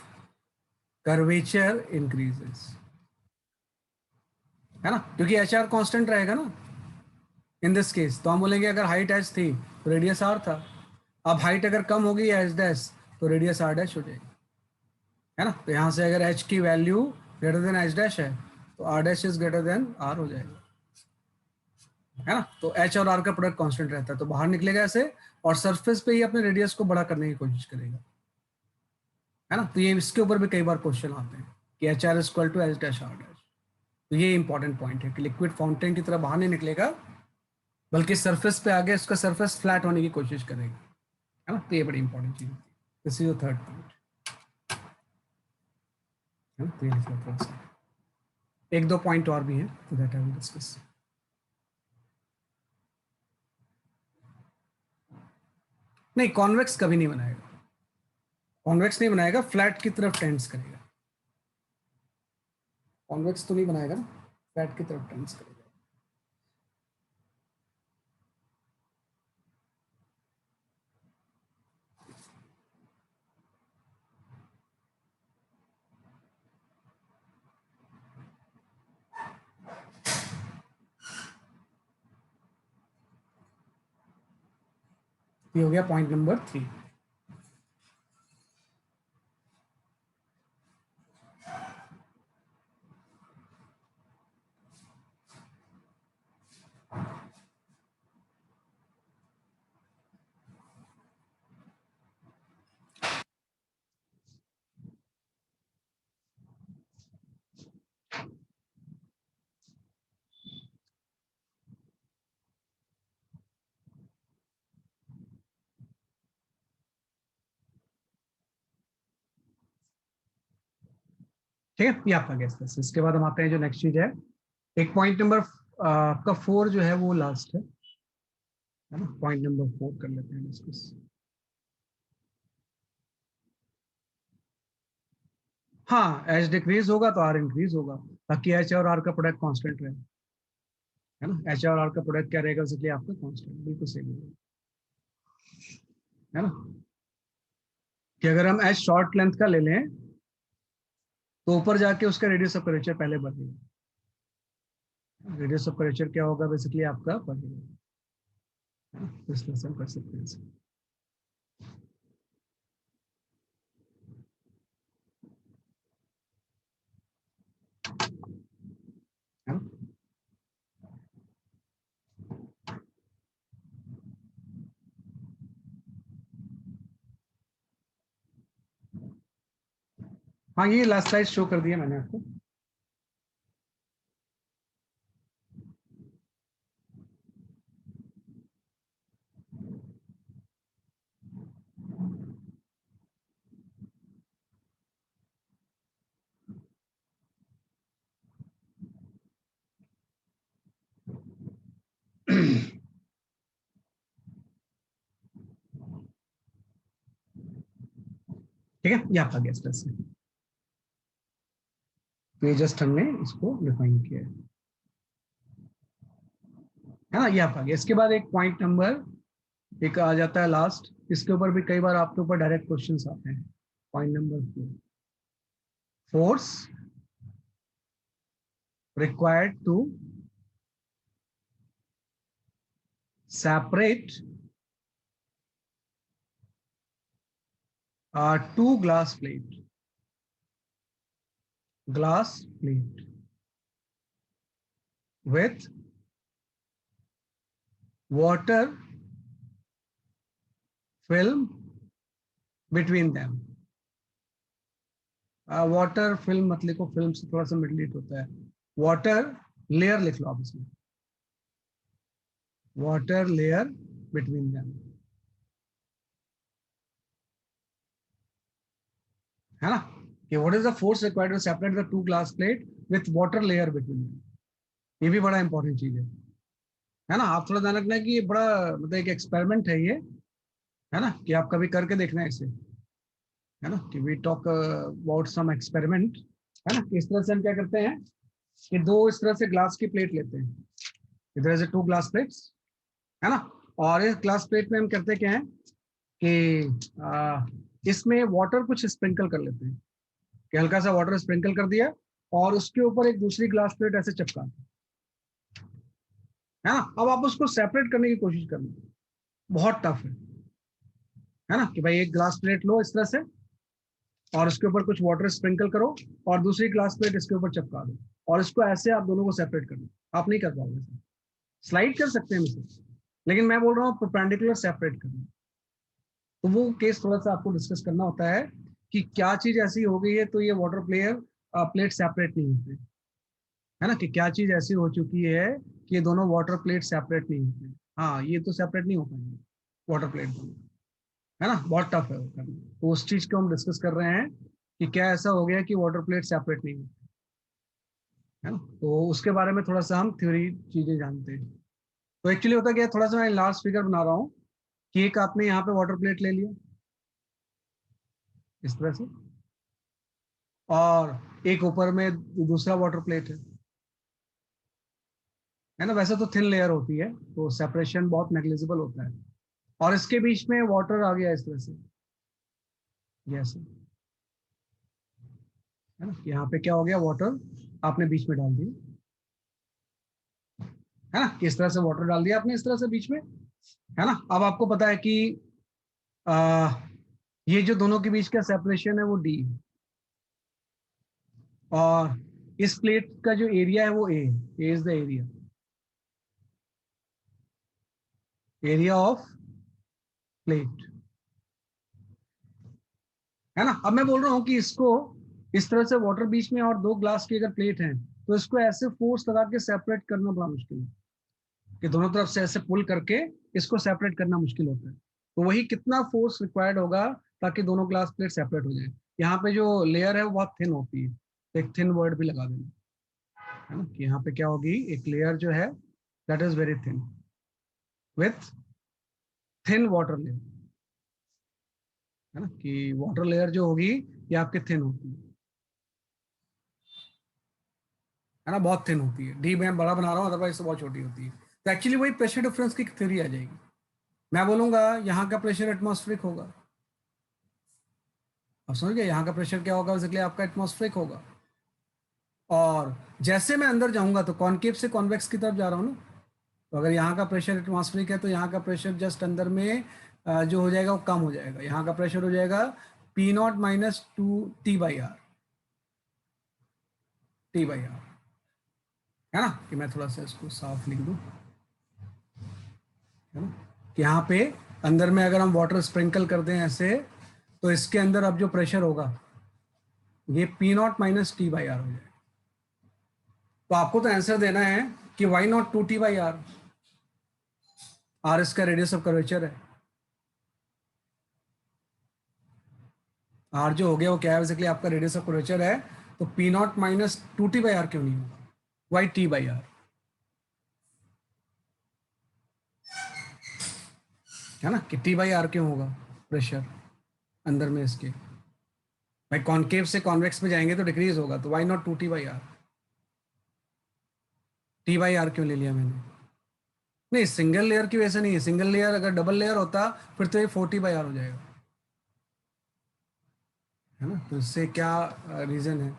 curvature increases, है ना, क्योंकि एच आर कॉन्स्टेंट रहेगा ना इन दिस केस, तो हम बोलेंगे अगर हाइट एच थी तो रेडियस आर था, अब हाइट अगर कम हो गई एच डैश तो रेडियस आर डैश हो जाएगी, है ना, तो यहाँ से अगर एच की value greater than H dash है तो R dash is greater than R हो जाएगा, है ना, तो एच और आर का प्रोडक्ट कांस्टेंट रहता है तो बाहर निकलेगा ऐसे और सरफेस पे ही अपने रेडियस को बड़ा करने की कोशिश करेगा, है ना, तो ये इसके ऊपर भी कई बार क्वेश्चन आते हैं कि H R equal to H dash R dash, तो ये इंपॉर्टेंट पॉइंट है कि लिक्विड फाउंटेन की तरह बाहर नहीं निकलेगा बल्कि सरफेस पे आगे उसका सरफेस फ्लैट होने की कोशिश करेगा, है ना, तो ये बड़ी इंपॉर्टेंट चीज होती है, this is the third point, है ना, तो ये लिखना थोड़ा सा, एक दो पॉइंट और भी हैं तो दैट आई विल डिस्कस। नहीं कॉन्वेक्स कभी नहीं बनाएगा, कॉन्वेक्स नहीं बनाएगा, फ्लैट की तरफ टेंड्स करेगा, कॉन्वेक्स तो नहीं बनाएगा ना, फ्लैट की तरफ टेंड्स करेगा। ये हो गया पॉइंट नंबर 3। ठीक है, ये आपका गैस था, इसके बाद हम आते हैं जो नेक्स्ट चीज है, एक पॉइंट नंबर आपका 4 जो है वो लास्ट है ना, पॉइंट नंबर 4 कर लेते हैं डिस्कस। हाँ एच डिक्रीज होगा तो आर इंक्रीज होगा ताकि एच और आर का प्रोडक्ट कांस्टेंट रहे, है ना, एच और आर का प्रोडक्ट क्या रहेगा इसलिए आपका कांस्टेंट, बिल्कुल सही है ना, कि अगर हम एच शॉर्ट लेंथ का ले लें तो ऊपर जाके उसका रेडियस ऑफ कर्वेचर पहले बढ़ेगा, रेडियस ऑफ कर्वेचर क्या होगा बेसिकली आपका बढ़ेगा, विश्लेषण कर सकते हैं इसे, है ना? हाँ ये लास्ट स्लाइड शो कर दिया मैंने आपको, ठीक है, ये आपका गैस स्ट्रेस है। तो ये जस्ट हमने इसको डिफाइन किया है ना, ये आपका गया। इसके बाद एक पॉइंट नंबर एक आ जाता है लास्ट, इसके ऊपर भी कई बार आपके ऊपर डायरेक्ट क्वेश्चंस आते हैं। Point number 4, force required to separate two glass plate with water film between them. Water film मतलब को फिल्म से थोड़ा सा मिडलेट होता है, वाटर लेयर लिख लो आप इसमें, वाटर लेयर बिटवीन देम, है ना, कि what is the force required to separate the two glass plate with water layer between them. ये भी बड़ा इंपॉर्टेंट चीज है ना। आप थोड़ा ध्यान रखना है कि ये बड़ा मतलब एक एक्सपेरिमेंट है ये, है ना, कि आप कभी करके देखना है इसे, है ना, कि we talk about some experiment, है ना। इस तरह से हम क्या करते हैं कि दो इस तरह से ग्लास की प्लेट लेते हैं, इधर से टू ग्लास प्लेट्स, है ना, और इस ग्लास प्लेट में हम करते क्या है कि इसमें वाटर कुछ स्प्रिंकल कर लेते हैं, कि हल्का सा वाटर स्प्रिंकल कर दिया और उसके ऊपर एक दूसरी ग्लास प्लेट ऐसे चिपका, है ना। अब आप उसको सेपरेट करने की कोशिश करना, बहुत टफ है ना, कि भाई एक ग्लास प्लेट लो इस तरह से और उसके ऊपर कुछ वाटर स्प्रिंकल करो और दूसरी ग्लास प्लेट इसके ऊपर चिपका दो और इसको ऐसे आप दोनों को सेपरेट करना, आप नहीं कर पाओगे, स्लाइड कर सकते हैं इसे, लेकिन मैं बोल रहा हूँ परपेंडिकुलर सेपरेट करना। तो वो केस थोड़ा सा आपको डिस्कस करना होता है कि क्या चीज ऐसी हो गई है तो ये वाटर प्लेट सेपरेट नहीं होते, है ना, कि क्या चीज ऐसी हो चुकी है कि ये दोनों वाटर प्लेट सेपरेट नहीं होते। हाँ, ये तो सेपरेट नहीं हो पाएंगे वाटर प्लेट दोनों, है ना, बहुत टफ है वो करना। तो उस चीज को हम डिस्कस कर रहे हैं कि क्या ऐसा हो गया कि वाटर प्लेट सेपरेट नहीं होती, है ना। तो उसके बारे में थोड़ा सा हम थ्योरी चीजें जानते हैं। तो एक्चुअली होता क्या है, थोड़ा सा मैं लास्ट फिगर बना रहा हूँ कि एक आपने यहाँ पे वाटर प्लेट ले लिया इस तरह से और एक ऊपर में दूसरा वाटर प्लेट है ना। वैसे तो थिन लेयर होती है तो सेपरेशन बहुत नेग्लिजिबल होता है और इसके बीच में वाटर आ गया इस तरह से, जैसे, है ना, यहाँ पे क्या हो गया, वाटर आपने बीच में डाल दिया, है ना, इस तरह से वाटर डाल दिया आपने इस तरह से बीच में, है ना। अब आपको पता है कि आ, ये जो दोनों के बीच का सेपरेशन है वो डी और इस प्लेट का जो एरिया है वो A is the area of plate, है ना। अब मैं बोल रहा हूँ कि इसको इस तरह से वाटर बीच में और दो ग्लास की अगर प्लेट है तो इसको ऐसे फोर्स लगा के सेपरेट करना बड़ा मुश्किल है, कि दोनों तरफ से ऐसे पुल करके इसको सेपरेट करना मुश्किल होता है। तो वही कितना फोर्स रिक्वायर्ड होगा ताकि दोनों ग्लास प्लेट सेपरेट हो जाए। यहाँ पे जो लेयर है वो बहुत थिन होती है, तो एक थिन वर्ड भी लगा देना, है ना, कि यहाँ पे क्या होगी, एक लेयर जो है that is very thin with thin water layer, है ना, कि वाटर लेयर जो होगी ये आपकी थिन होती है ना, बहुत थिन होती है। डी मैं बड़ा बना रहा हूँ अदरवाइज तो बहुत छोटी होती है। तो एक्चुअली वही प्रेशर डिफरेंस की थ्योरी आ जाएगी। मैं बोलूंगा यहाँ का प्रेशर एटमॉस्फेरिक होगा, अब समझ गए, यहाँ का प्रेशर क्या होगा, बेसिकली आपका एटमॉस्फेरिक होगा। और जैसे मैं अंदर जाऊंगा तो कॉनकेव से कॉन्वेक्स की तरफ जा रहा हूँ ना, तो अगर यहाँ का प्रेशर एटमॉस्फेरिक है तो यहाँ का प्रेशर जस्ट अंदर में जो हो जाएगा वो कम हो जाएगा। यहाँ का प्रेशर हो जाएगा P0 - 2 T/R, T/R, है ना, कि मैं थोड़ा सा इसको साफ लिख दूं, है ना, कि यहाँ पे अंदर में अगर हम वाटर स्प्रिंकल कर दें ऐसे तो इसके अंदर अब जो प्रेशर होगा ये P0 - T/R हो जाएगा। तो आपको तो आंसर देना है कि Y0 2T/R, R इसका रेडियस ऑफ कर्वेचर है, R जो हो गया वो क्या है, बेसिकली आपका रेडियस ऑफ कर्वेचर है। तो P0 - 2T/R क्यों नहीं होगा, YT/R, है ना, कि T/R क्यों होगा प्रेशर अंदर में इसके, भाई कॉन्केव से कॉन्वेक्स में जाएंगे तो डिक्रीज होगा, तो वाई नॉट 2t/r। t/r क्यों ले लिया मैंने? नहीं, सिंगल लेयर की वजह से नहीं है, सिंगल लेयर अगर डबल लेयर होता फिर तो ये 40/r हो जाएगा, है ना। तो इससे क्या रीजन है?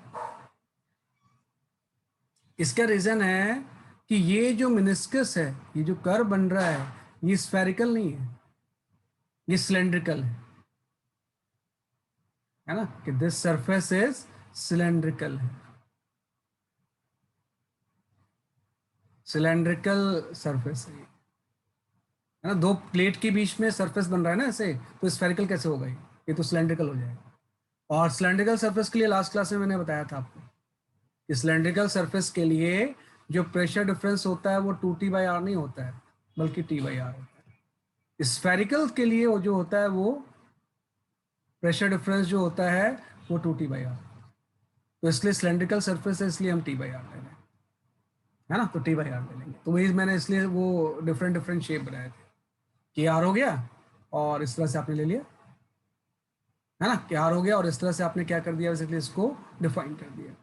इसका रीजन है कि ये जो मिनिस्कस है, ये जो कर्व बन रहा है, ये स्फेरिकल नहीं है, ये सिलेंड्रिकल है ना, कि दिस सरफेस इज सिलेंड्रिकल है, सिलेंड्रिकल सरफेस है ना। दो प्लेट के बीच में सरफेस बन रहा है ना ऐसे, तो स्फेरिकल कैसे होगा? ये तो सिलेंड्रिकल हो जाएगा। और सिलेंड्रिकल सरफेस के लिए लास्ट क्लास में मैंने बताया था आपको कि सिलेंड्रिकल सरफेस के लिए जो प्रेशर डिफरेंस होता है वो 2t/r नहीं होता है, बल्कि t/r होता है। स्फेरिकल के लिए वो जो होता है वो प्रेशर डिफरेंस जो होता है वो 2t/r। तो इसलिए सिलेंड्रिकल सरफेस है, इसलिए हम t/r ले रहे हैं, है ना। तो t/r ले लेंगे। तो वही मैंने इसलिए वो डिफरेंट डिफरेंट शेप बनाए थे कि r हो गया और इस तरह से आपने ले लिया, है ना, कि r हो गया और इस तरह से आपने क्या कर दिया, बेसिकली इसको डिफाइन कर दिया।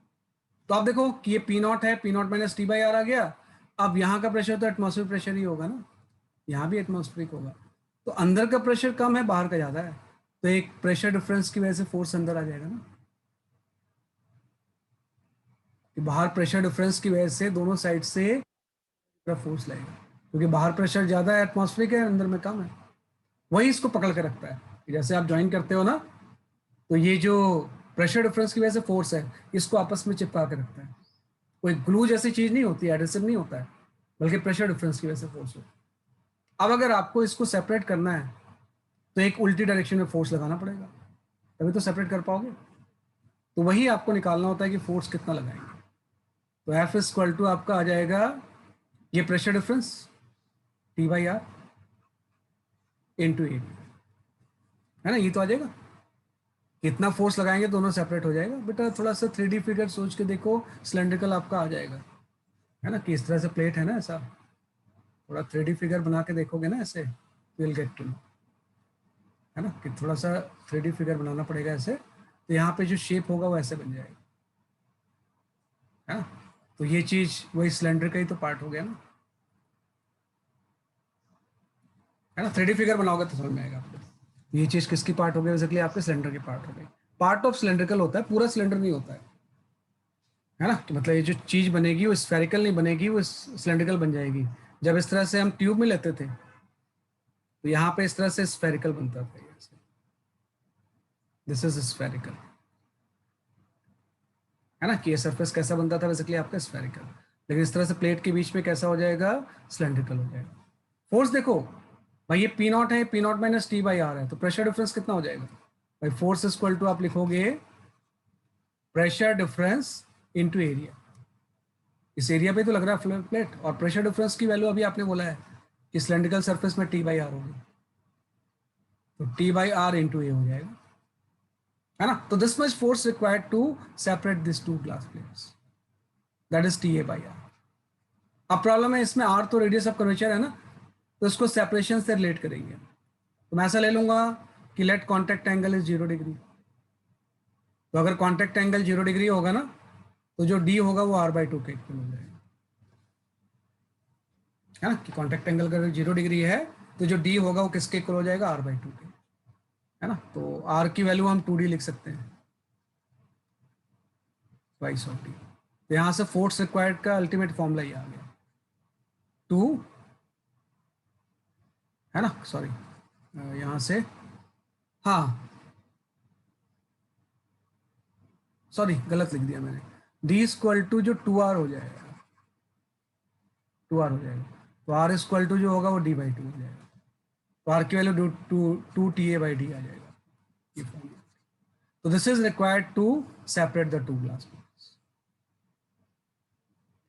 तो आप देखो कि ये P0 है, P0 माइनस t/r आ गया। अब यहाँ का प्रेशर तो एटमॉस्फेरिक प्रेशर ही होगा ना, यहाँ भी एटमॉस्फेरिक होगा। तो अंदर का प्रेशर कम है, बाहर का ज़्यादा है, तो एक प्रेशर डिफरेंस की वजह से फोर्स अंदर आ जाएगा ना, कि बाहर प्रेशर डिफरेंस की वजह से दोनों साइड से फोर्स लगेगा, क्योंकि बाहर प्रेशर ज़्यादा है एटमॉस्फेरिक है, अंदर में कम है। वही इसको पकड़ के रखता है। जैसे आप ज्वाइन करते हो ना, तो ये जो प्रेशर डिफरेंस की वजह से फोर्स है, इसको आपस में चिपका के रखता है। कोई ग्लू जैसी चीज़ नहीं होती, एडहेसिव नहीं होता है, बल्कि प्रेशर डिफरेंस की वजह से फोर्स होता है। अब अगर आपको इसको सेपरेट करना है तो एक उल्टी डायरेक्शन में फोर्स लगाना पड़ेगा, तभी तो सेपरेट कर पाओगे। तो वही आपको निकालना होता है कि फोर्स कितना लगाएंगे। तो एफ इज इक्वल टू आपका आ जाएगा ये pressure difference t/r into area, है ना। ये तो आ जाएगा, कितना फोर्स लगाएंगे दोनों सेपरेट हो जाएगा। बेटा थोड़ा सा 3D फिगर सोच के देखो, सिलेंड्रिकल आपका आ जाएगा, है ना, कि इस तरह से प्लेट है ना ऐसा। थोड़ा 3D फिगर बना के देखोगे ना ऐसे, विल गेट टू नो, है ना, कि थोड़ा सा 3D फिगर बनाना पड़ेगा ऐसे, तो यहाँ पे जो शेप होगा वो ऐसे बन जाएगा, है ना। तो ये चीज वही सिलेंडर का ही तो पार्ट हो गया ना, है ना। 3D फिगर बनाओगे तो समझ में आएगा आपको। ये चीज किसकी पार्ट हो गई? बेसिकली आपके सिलेंडर की पार्ट हो गई। पार्ट ऑफ सिलेंड्रिकल होता है, पूरा सिलेंडर नहीं होता है ना। तो मतलब ये जो चीज बनेगी वो स्फेरिकल नहीं बनेगी, वो सिलेंड्रिकल बन जाएगी। जब इस तरह से हम ट्यूब में लेते थे तो यहाँ पे इस तरह से स्फेरिकल बनता था, दिस इज स्फेरिकल, है ना, कि ये सरफेस कैसा बनता था बेसिकली आपका स्फेरिकल। लेकिन इस तरह से प्लेट के बीच में कैसा हो जाएगा? सिलेंड्रिकल हो जाएगा। फोर्स देखो भाई, ये P0 है, P0 माइनस t/r है, तो प्रेशर डिफरेंस कितना हो जाएगा भाई? फोर्स इक्वल टू आप लिखोगे प्रेशर डिफरेंस इनटू एरिया। इस एरिया पे तो लग रहा है प्लेट, और प्रेशर डिफरेंस की वैल्यू अभी आपने बोला है कि सिलेंड्रिकल सरफेस में t/r होगी, तो t/r इंटू ए हो जाएगा, है ना। तो this much force required to separate this two glass plates, that is ta/r। अब प्रॉब्लम है इसमें, r तो रेडियस ऑफ कर्वेचर है ना, तो इसको सेपरेशन से रिलेट करेंगे। तो मैं ऐसा ले लूंगा कि let contact angle is 0 degree. तो अगर कॉन्टैक्ट एंगल 0 डिग्री होगा ना, तो जो d होगा वो r/2 के इक्वल हो जाएगा, है ना, कि कॉन्टैक्ट एंगल अगर 0 डिग्री है तो जो d होगा वो किसके इक्वल हो जाएगा? r/2 के, है ना। तो r की वैल्यू हम 2d लिख सकते हैं, ट्वाइस ऑफ d। तो यहाँ से फोर्स रिक्वायर्ड का अल्टीमेट फॉर्मूला ये आ गया 2, है ना, सॉरी यहाँ से, हाँ सॉरी गलत लिख दिया मैंने, d इक्वल टू जो 2r हो जाएगा, 2r हो जाएगा, तो r इक्वल टू जो होगा वो d/2 हो जाएगा। तो r की वैल्यू 2ta/d आ जाएगा, ये फॉर्मूला। तो this is required to separate the two glass plates,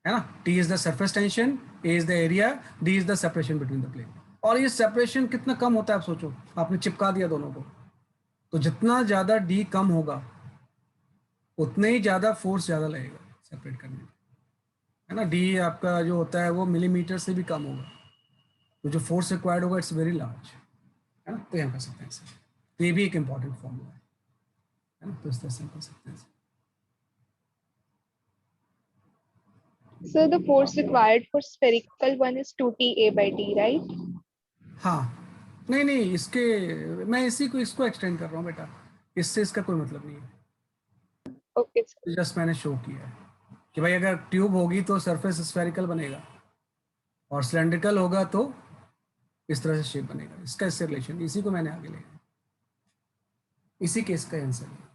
है ना। T is the surface tension, A is the area, D is the separation between the plate. और ये सेपरेशन कितना कम होता है आप सोचो, आपने चिपका दिया दोनों को, तो जितना ज्यादा D कम होगा उतने ही ज्यादा फोर्स ज्यादा लगेगा सेपरेट करने में, है ना। D आपका जो होता है वो मिलीमीटर से भी कम होगा, तो जो फोर्स रिक्वायर्ड होगा इट्स वेरी लार्ज, है ना। तो यहाँ कर सकते हैं ऐसे। तो ये भी एक इंपॉर्टेंट फॉर्मूला है। है ना, तो इस तरह से कर सकते हैं। So the force required for spherical one is 2ta by d, right? हाँ, नहीं नहीं, इसके मैं इसी को इसको एक्सटेंड कर रहा हूँ बेटा, इससे इसका कोई मतलब नहीं है, Okay, sir. तो जस्ट मैंने शो किया है कि भाई अगर ट्यूब होगी तो सरफेस स्फेरिकल बनेगा, और सिलेंड्रिकल होगा तो इस तरह से शेप बनेगा। इसका इससे रिलेशन, इसी को मैंने आगे लिया, इसी केस का आंसर है।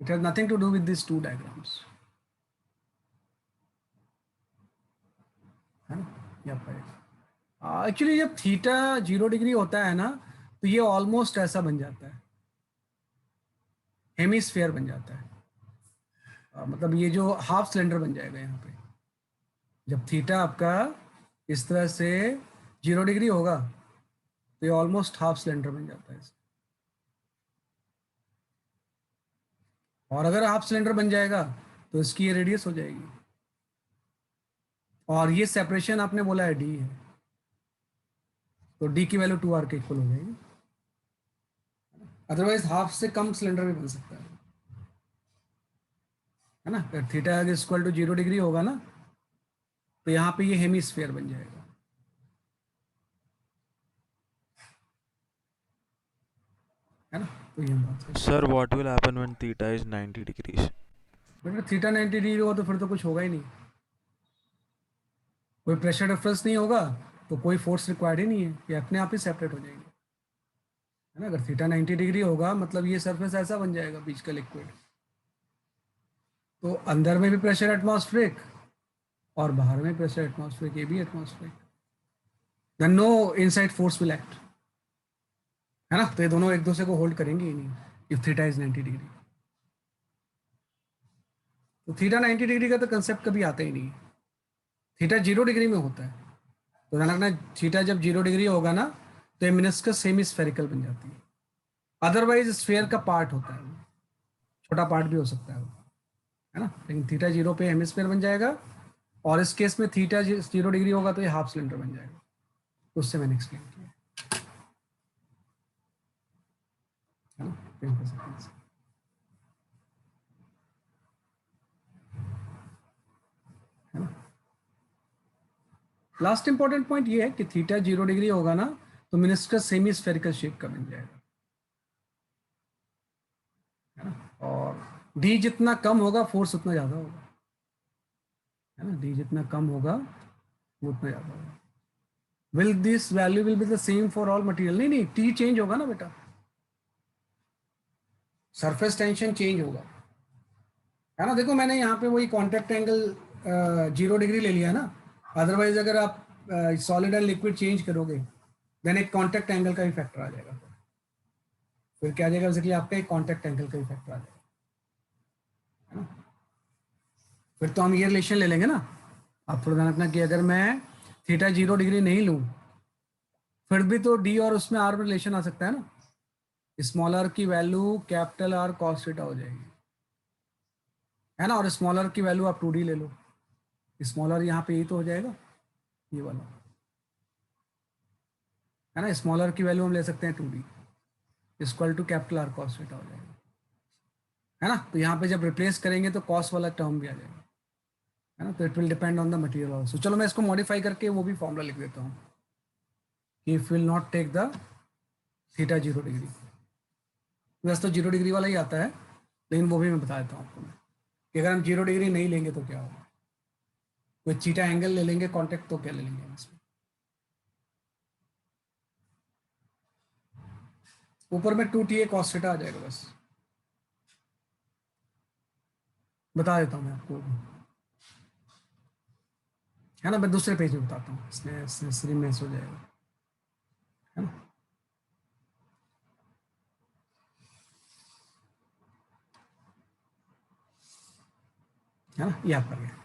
It has nothing to do with this two diagrams, है ना। यहाँ पर एक्चुअली जब थीटा 0 डिग्री होता है ना, तो ये ऑलमोस्ट ऐसा बन जाता है, हेमिस्फेयर बन जाता है। मतलब ये जो हाफ सिलेंडर बन जाएगा यहाँ पे, जब थीटा आपका इस तरह से 0 डिग्री होगा तो ये ऑलमोस्ट हाफ सिलेंडर बन जाता है। और अगर हाफ सिलेंडर बन जाएगा तो इसकी ये रेडियस हो जाएगी, और ये सेपरेशन आपने बोला है डी है, तो डी की वैल्यू 2r के इक्वल हो जाएगी। अदरवाइज हाफ से कम सिलेंडर भी बन सकता है ना। अगर theta is equal to 0 degree होगा ना, तो यहाँ पे ये हेमिस्फेयर बन जाएगा, है ना। तो ये बात है। Sir, what will happen when theta is 90 degrees? बेटा थीटा 90 डिग्री होगा तो फिर तो कुछ होगा ही नहीं, कोई प्रेशर डिफरेंस नहीं होगा, तो कोई फोर्स रिक्वायर्ड ही नहीं है, ये अपने आप ही सेपरेट हो जाएंगे, है ना। अगर थीटा 90 डिग्री होगा मतलब ये सरफेस ऐसा बन जाएगा बीच का लिक्विड, तो अंदर में भी प्रेशर एटमॉस्फेरिक और बाहर में प्रेशर एटमॉस्फेरिक, ये भी atmospheric, then no inside force will act, है ना। तो ये दोनों एक दूसरे को होल्ड करेंगे ही नहीं इफ थीटा इज 90 डिग्री। तो थीटा 90 डिग्री का तो कंसेप्ट कभी आता ही नहीं, थीटा 0 डिग्री में होता है। तो ध्यान रखना, थीटा जब 0 डिग्री होगा ना, तो ये मिनिस्कस सेमी स्फेरिकल बन जाती है। अदरवाइज स्फेयर का पार्ट होता है, छोटा पार्ट भी हो सकता है वो, है ना। लेकिन थीटा 0 पे हेमिस्फेयर बन जाएगा, और इस केस में थीटा 0 डिग्री होगा तो ये हाफ सिलेंडर बन जाएगा, तो उससे मैंने एक्सप्लेन किया, है ना। है ना। लास्ट इंपॉर्टेंट पॉइंट ये है कि थीटा 0 डिग्री होगा ना, तो मिनिस्कस सेमी स्फेरिकल शेप का बन जाएगा, है ना। और डी जितना कम होगा फोर्स उतना ज्यादा होगा, है ना। डी जितना कम होगा वो उतना ज्यादा होगा। Will this value will be the same for all material? नहीं नहीं, टी चेंज होगा ना बेटा, सरफेस टेंशन चेंज होगा, है ना। देखो मैंने यहाँ पे वही कॉन्टैक्ट एंगल 0 डिग्री ले लिया ना, अदरवाइज अगर आप सॉलिड एंड लिक्विड चेंज करोगे देन एक कॉन्टैक्ट एंगल का भी फैक्टर आ जाएगा, फिर क्या आ जाएगा, बेसिकली आपका एक कॉन्टैक्ट एंगल का भी फैक्टर आ जाएगा, है ना। फिर तो हम ये रिलेशन ले लेंगे ना, आप थोड़ा ध्यान रखना कि अगर मैं थीटा 0 डिग्री नहीं लूँ फिर भी तो डी और उसमें आर में रिलेशन आ सकता है ना, स्मॉल आर की value capital R cos theta हो जाएगी, है ना। और स्मॉल आर की वैल्यू आप 2d ले लो, स्मॉल आर यहाँ पे यही तो हो जाएगा, ये वाला, है ना। स्मॉल आर की वैल्यू हम ले सकते हैं 2d equal to capital R cos theta हो जाएगा, है ना। तो यहाँ पे जब रिप्लेस करेंगे तो कॉस वाला टर्म भी आ जाएगा, है ना। तो it will depend on the material also. चलो मैं इसको मॉडिफाई करके वो भी फॉर्मूला लिख देता हूँ कि if will not take the theta 0 degree, वैसे तो 0 डिग्री वाला ही आता है, लेकिन वो भी मैं बता देता हूँ आपको मैं, कि अगर हम 0 डिग्री नहीं लेंगे तो क्या होगा, कोई चीटा एंगल ले लेंगे कॉन्टेक्ट, तो क्या ले लेंगे हम इसमें, ऊपर में 2ta cos थीटा आ जाएगा, बस बता देता हूँ मैं आपको, है ना। मैं दूसरे पेज में बताता हूँ, इसमें मैच हो जाएगा, है ना। है ना, ये आपका गया।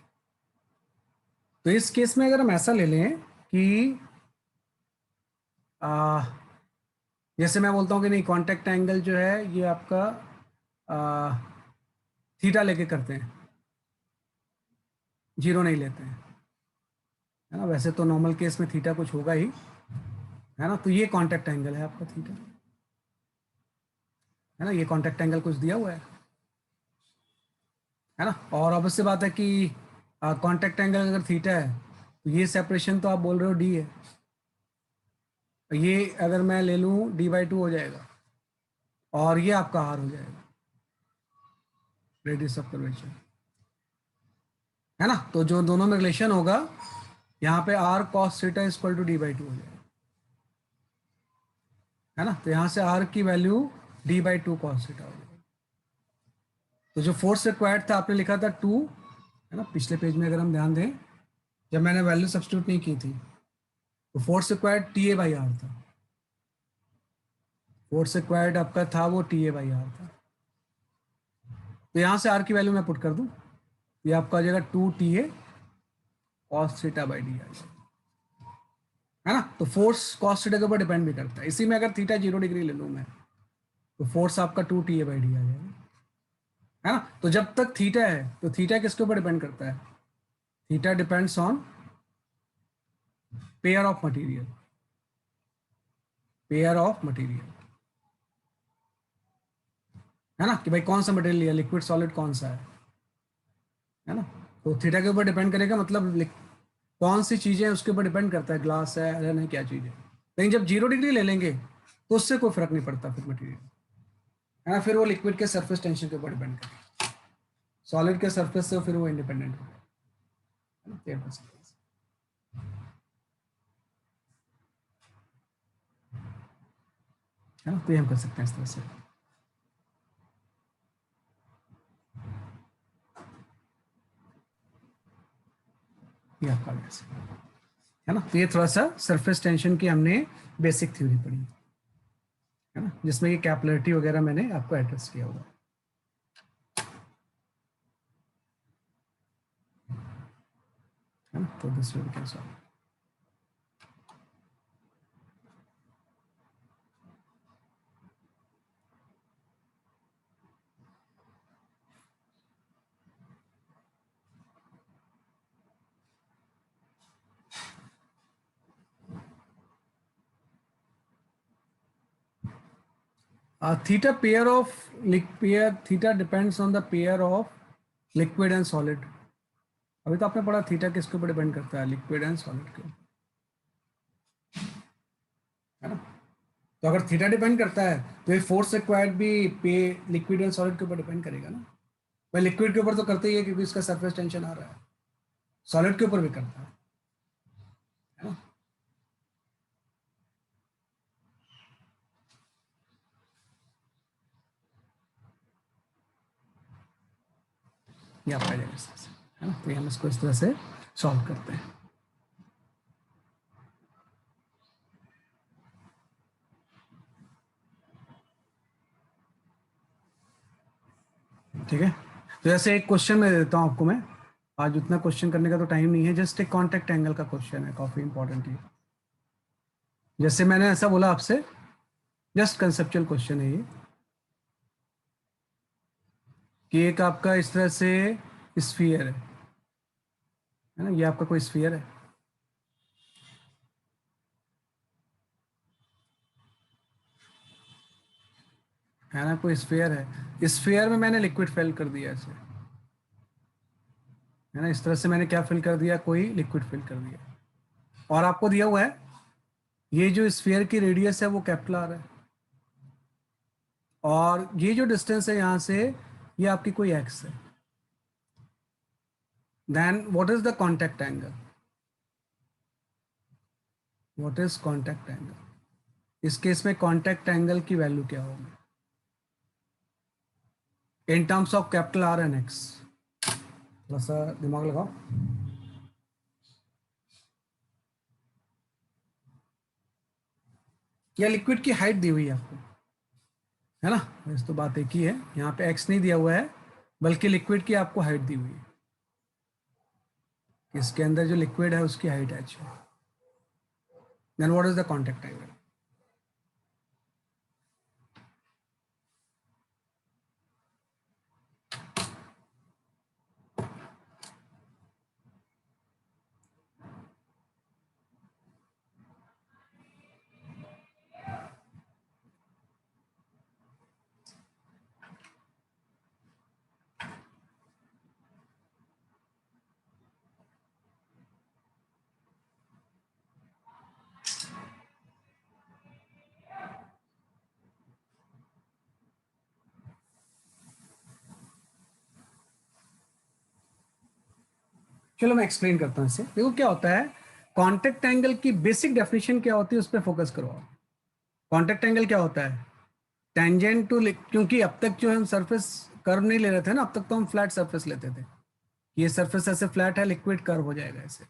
तो इस केस में अगर हम ऐसा ले लें कि जैसे मैं बोलता हूँ कि नहीं, कांटेक्ट एंगल जो है ये आपका थीटा लेके करते हैं, 0 नहीं लेते हैं, है ना। वैसे तो नॉर्मल केस में थीटा कुछ होगा ही, है ना। तो ये कांटेक्ट एंगल है आपका थीटा, है ना, ये कॉन्टैक्ट एंगल कुछ दिया हुआ है ना। और ऑब्वियस सी बात है कि कॉन्टैक्ट एंगल अगर थीटा है तो ये सेपरेशन तो आप बोल रहे हो डी है, ये अगर मैं ले लूँ d/2 हो जाएगा और ये आपका r हो जाएगा, रेडियस ऑफ कर्वेचर, है ना। तो जो दोनों में रिलेशन होगा यहाँ पे r cos theta equal to d/2 हो जाएगा, है ना। तो यहाँ से r की वैल्यू d/2 cos थीटा हो जाएगी। तो जो फोर्स रिक्वायर्ड था आपने लिखा था 2, है ना, पिछले पेज में अगर हम ध्यान दें जब मैंने वैल्यू सब्स्टिट्यूट नहीं की थी तो फोर्स रिक्वायर्ड TA/r था, फोर्स रिक्वायर्ड आपका था वो TA/r था। तो यहाँ से r की वैल्यू मैं पुट कर दूँ, ये आपका आ जाएगा 2TA cos थीटा/d है ना। तो फोर्स cos थीटा के ऊपर डिपेंड भी करता है, इसी में अगर थीटा 0 डिग्री ले लूँ मैं तो फोर्स आपका 2TA/d आ जाएगा, है ना। तो जब तक थीटा है तो थीटा किसके ऊपर डिपेंड करता है, theta depends on pair of material, pair of material, है ना, कि भाई कौन सा मटेरियल लिया, लिक्विड सॉलिड कौन सा है ना। तो थीटा के ऊपर डिपेंड करेगा, मतलब कौन सी चीजें उसके ऊपर डिपेंड करता है, ग्लास है आयरन है, क्या चीज है। लेकिन जब 0 डिग्री ले लेंगे तो उससे कोई फर्क नहीं पड़ता फिर मटेरियल, है ना, फिर वो लिक्विड के सरफेस टेंशन के ऊपर डिपेंड करेगा, सॉलिड के सरफेस से फिर वो इंडिपेंडेंट हो गया, है ना। तो ये हम कर सकते हैं इस तरह से। ये आपका गैस है ना। तो ये थोड़ा सा सरफेस टेंशन की हमने बेसिक थ्योरी पढ़ी, है ना, जिसमें ये कैपिलरिटी वगैरह मैंने आपको एड्रेस किया होगा, है ना। तो this we can solve. Theta pair of pair, theta depends on the pair of liquid and solid. अभी तो आपने पढ़ा थीटा किसके ऊपर डिपेंड करता है, लिक्विड एंड सॉलिड के, है ना। तो अगर थीटा डिपेंड करता है तो ये फोर्स रिक्वायर्ड भी पे लिक्विड एंड सॉलिड के ऊपर डिपेंड करेगा ना। भाई लिक्विड के ऊपर तो करते ही है क्योंकि इसका सरफेस टेंशन आ रहा है, सॉलिड के ऊपर भी करता है ना। ये आपका जाएगा इस तरह से, है ना। तो हम इसको इस तरह से सॉल्व करते हैं। ठीक है, तो जैसे एक क्वेश्चन मैं देता हूँ आपको, मैं आज उतना क्वेश्चन करने का तो टाइम नहीं है, जस्ट एक कॉन्टैक्ट एंगल का क्वेश्चन है, काफी इंपॉर्टेंट है। जैसे मैंने ऐसा बोला आपसे, जस्ट कंसेप्चुअल क्वेश्चन है ये, कि एक आपका इस तरह से स्फीयर है ना, ये आपका कोई स्फीयर है ना, कोई स्फीयर है, स्फीयर में मैंने लिक्विड फिल कर दिया ऐसे, है ना, इस तरह से मैंने क्या फिल कर दिया, कोई लिक्विड फिल कर दिया, और आपको दिया हुआ है ये जो स्फीयर की रेडियस है वो कैपिटल आर है, और ये जो डिस्टेंस है यहाँ से ये आपकी कोई एक्स है। Then what is the contact angle, what is contact angle, इस केस में कॉन्टैक्ट एंगल की वैल्यू क्या होगी in terms of capital R and x, थोड़ा सा दिमाग लगाओ। या लिक्विड की हाइट दी हुई है आपको, है ना, वैसे तो बात एक ही है, यहाँ पे एक्स नहीं दिया हुआ है बल्कि लिक्विड की आपको हाइट दी हुई है, इसके अंदर जो लिक्विड है उसकी हाइट एच है। Then what is the contact angle, चलो मैं एक्सप्लेन करता हूँ इसे। देखो क्या होता है, कॉन्टेक्ट एंगल की बेसिक डेफिनेशन क्या होती है उस पर फोकस करो। कॉन्टेक्ट एंगल क्या होता है, टेंजेंट टू, क्योंकि अब तक जो हम सरफेस कर्व नहीं ले रहे थे ना, अब तक तो हम फ्लैट सरफेस लेते थे। ये सरफेस ऐसे फ्लैट है, लिक्विड कर्व हो जाएगा ऐसे।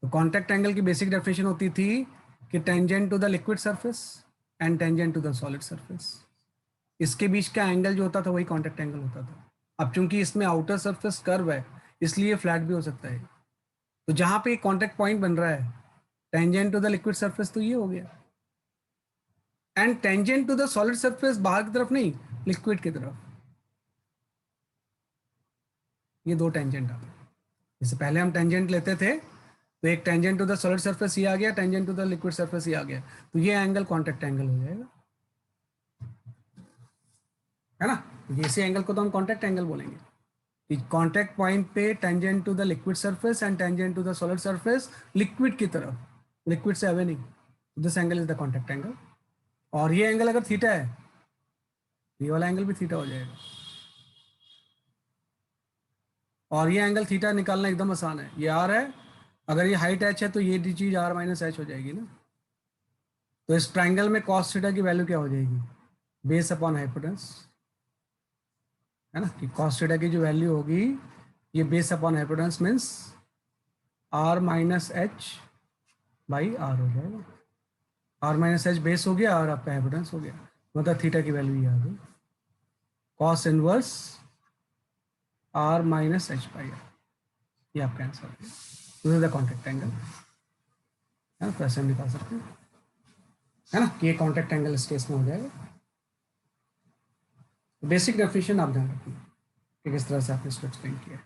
तो कॉन्टेक्ट एंगल की बेसिक डेफिनेशन होती थी कि tangent to the liquid surface and tangent to the solid surface, इसके बीच का एंगल जो होता था वही कॉन्टेक्ट एंगल होता था। अब चूंकि इसमें आउटर सरफेस कर्व है इसलिए फ्लैट भी हो सकता है। तो जहां पे कॉन्टेक्ट पॉइंट बन रहा है tangent to the liquid surface, तो ये हो गया। And tangent to the solid surface बाहर की तरफ नहीं, लिक्विड की तरफ। ये दो टेंजेंट आते हैं। जैसे पहले हम टेंजेंट लेते थे तो एक tangent to the solid surface ये आ गया, tangent to the liquid surface ये आ गया, तो ये एंगल कॉन्टेक्ट एंगल हो जाएगा, है ना। तो इसी एंगल को तो हम कॉन्टेक्ट एंगल बोलेंगे। कॉन्टेक्ट पॉइंट पे tangent to the liquid surface and tangent to the solid surface, liquid की तरफ, लिक्विड से अवे नहीं, this angle is the contact angle. और ये एंगल अगर थीटा है, ये वाला एंगल भी थीटा हो जाएगा। और ये एंगल थीटा निकालना एकदम आसान है, ये आर है, अगर ये हाइट एच है तो ये चीज आर माइनस एच हो जाएगी ना। तो इस ट्राइंगल में कॉस थीटा की वैल्यू क्या हो जाएगी, बेस अपॉन हाइपोटेन्यूस, है ना। कि कॉस थीटा की जो वैल्यू होगी ये base upon hypotenuse means R minus h by R हो जाएगा। आर माइनस एच बेस हो गया और आपका हाइपोटेन्यूस हो गया, मतलब थीटा की वैल्यू ये आ गई cos inverse R minus h by R, ये आपका आंसर है। This is the contact angle, है ना। तो ऐसे हम निकाल सकते हैं, है ना, कि ये कॉन्टेक्ट एंगल इस केस में हो जाएगा। बेसिक डेफिनेशन आप ध्यान रखिए कि किस तरह से आपने इसको एक्सप्लेन किया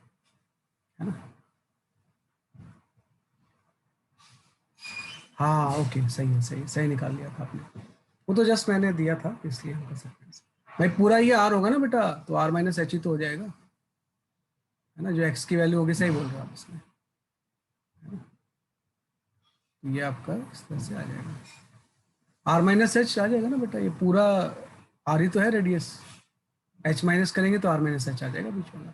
है ना। हाँ ओके, सही है, सही सही निकाल लिया था आपने, वो तो जस्ट मैंने दिया था इसलिए हम कर सकते हैं। भाई पूरा ये आर होगा ना बेटा, तो आर माइनस एच ही तो हो जाएगा, है ना। जो एक्स की वैल्यू होगी, सही बोल रहे हो आप इसमें, ये आपका इस तरह से आ जाएगा, आर माइनस एच आ जाएगा ना बेटा। ये पूरा आर ही तो है रेडियस, एच माइनस करेंगे तो आर माइनस एच आ जाएगा बीच वाला,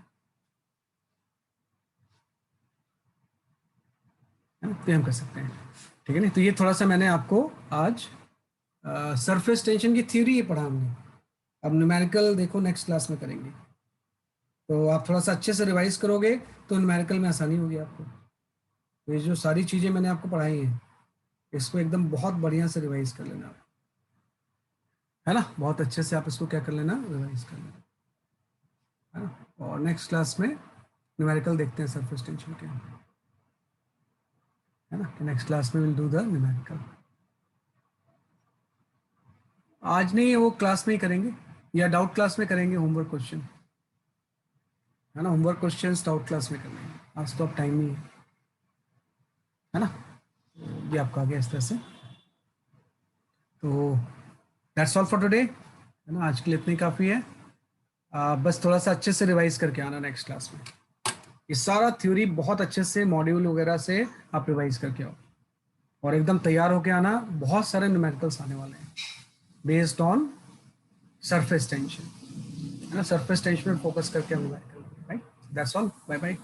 है ना। तो हम कर सकते हैं, ठीक है ना। तो ये थोड़ा सा मैंने आपको आज सरफेस टेंशन की थ्योरी ये पढ़ा हमने। अब न्यूमेरिकल देखो नेक्स्ट क्लास में करेंगे, तो आप थोड़ा सा अच्छे से रिवाइज करोगे तो न्यूमेरिकल में आसानी होगी आपको। तो ये जो सारी चीज़ें मैंने आपको पढ़ाई हैं इसको एकदम बहुत बढ़िया से रिवाइज कर लेना, है ना। बहुत अच्छे से आप इसको क्या कर लेना, रिवाइज कर लेना, है ना। और नेक्स्ट क्लास में न्यूमेरिकल देखते हैं सरफेस टेंशन के, है ना। नेक्स्ट क्लास में विल डू द न्यूमेरिकल। आज नहीं, वो क्लास में ही करेंगे या डाउट क्लास में करेंगे, होमवर्क क्वेश्चन, है ना। होमवर्क क्वेश्चन डाउट क्लास में कर लेंगे, आज तो अब टाइम नहीं है ना। ये आपका आ गया इस तरह से। तो दैट्स ऑल फॉर टुडे, है ना। आज के लिए इतनी काफ़ी है। बस थोड़ा सा अच्छे से रिवाइज करके आना नेक्स्ट क्लास में। ये सारा थ्योरी बहुत अच्छे से मॉड्यूल वगैरह से आप रिवाइज करके आओ और एकदम तैयार होके आना। बहुत सारे न्यूमेरिकल्स आने वाले हैं बेस्ड ऑन सरफेस टेंशन, है ना। सरफेस टेंशन पर फोकस करके हम numerical, right. That's all, bye bye.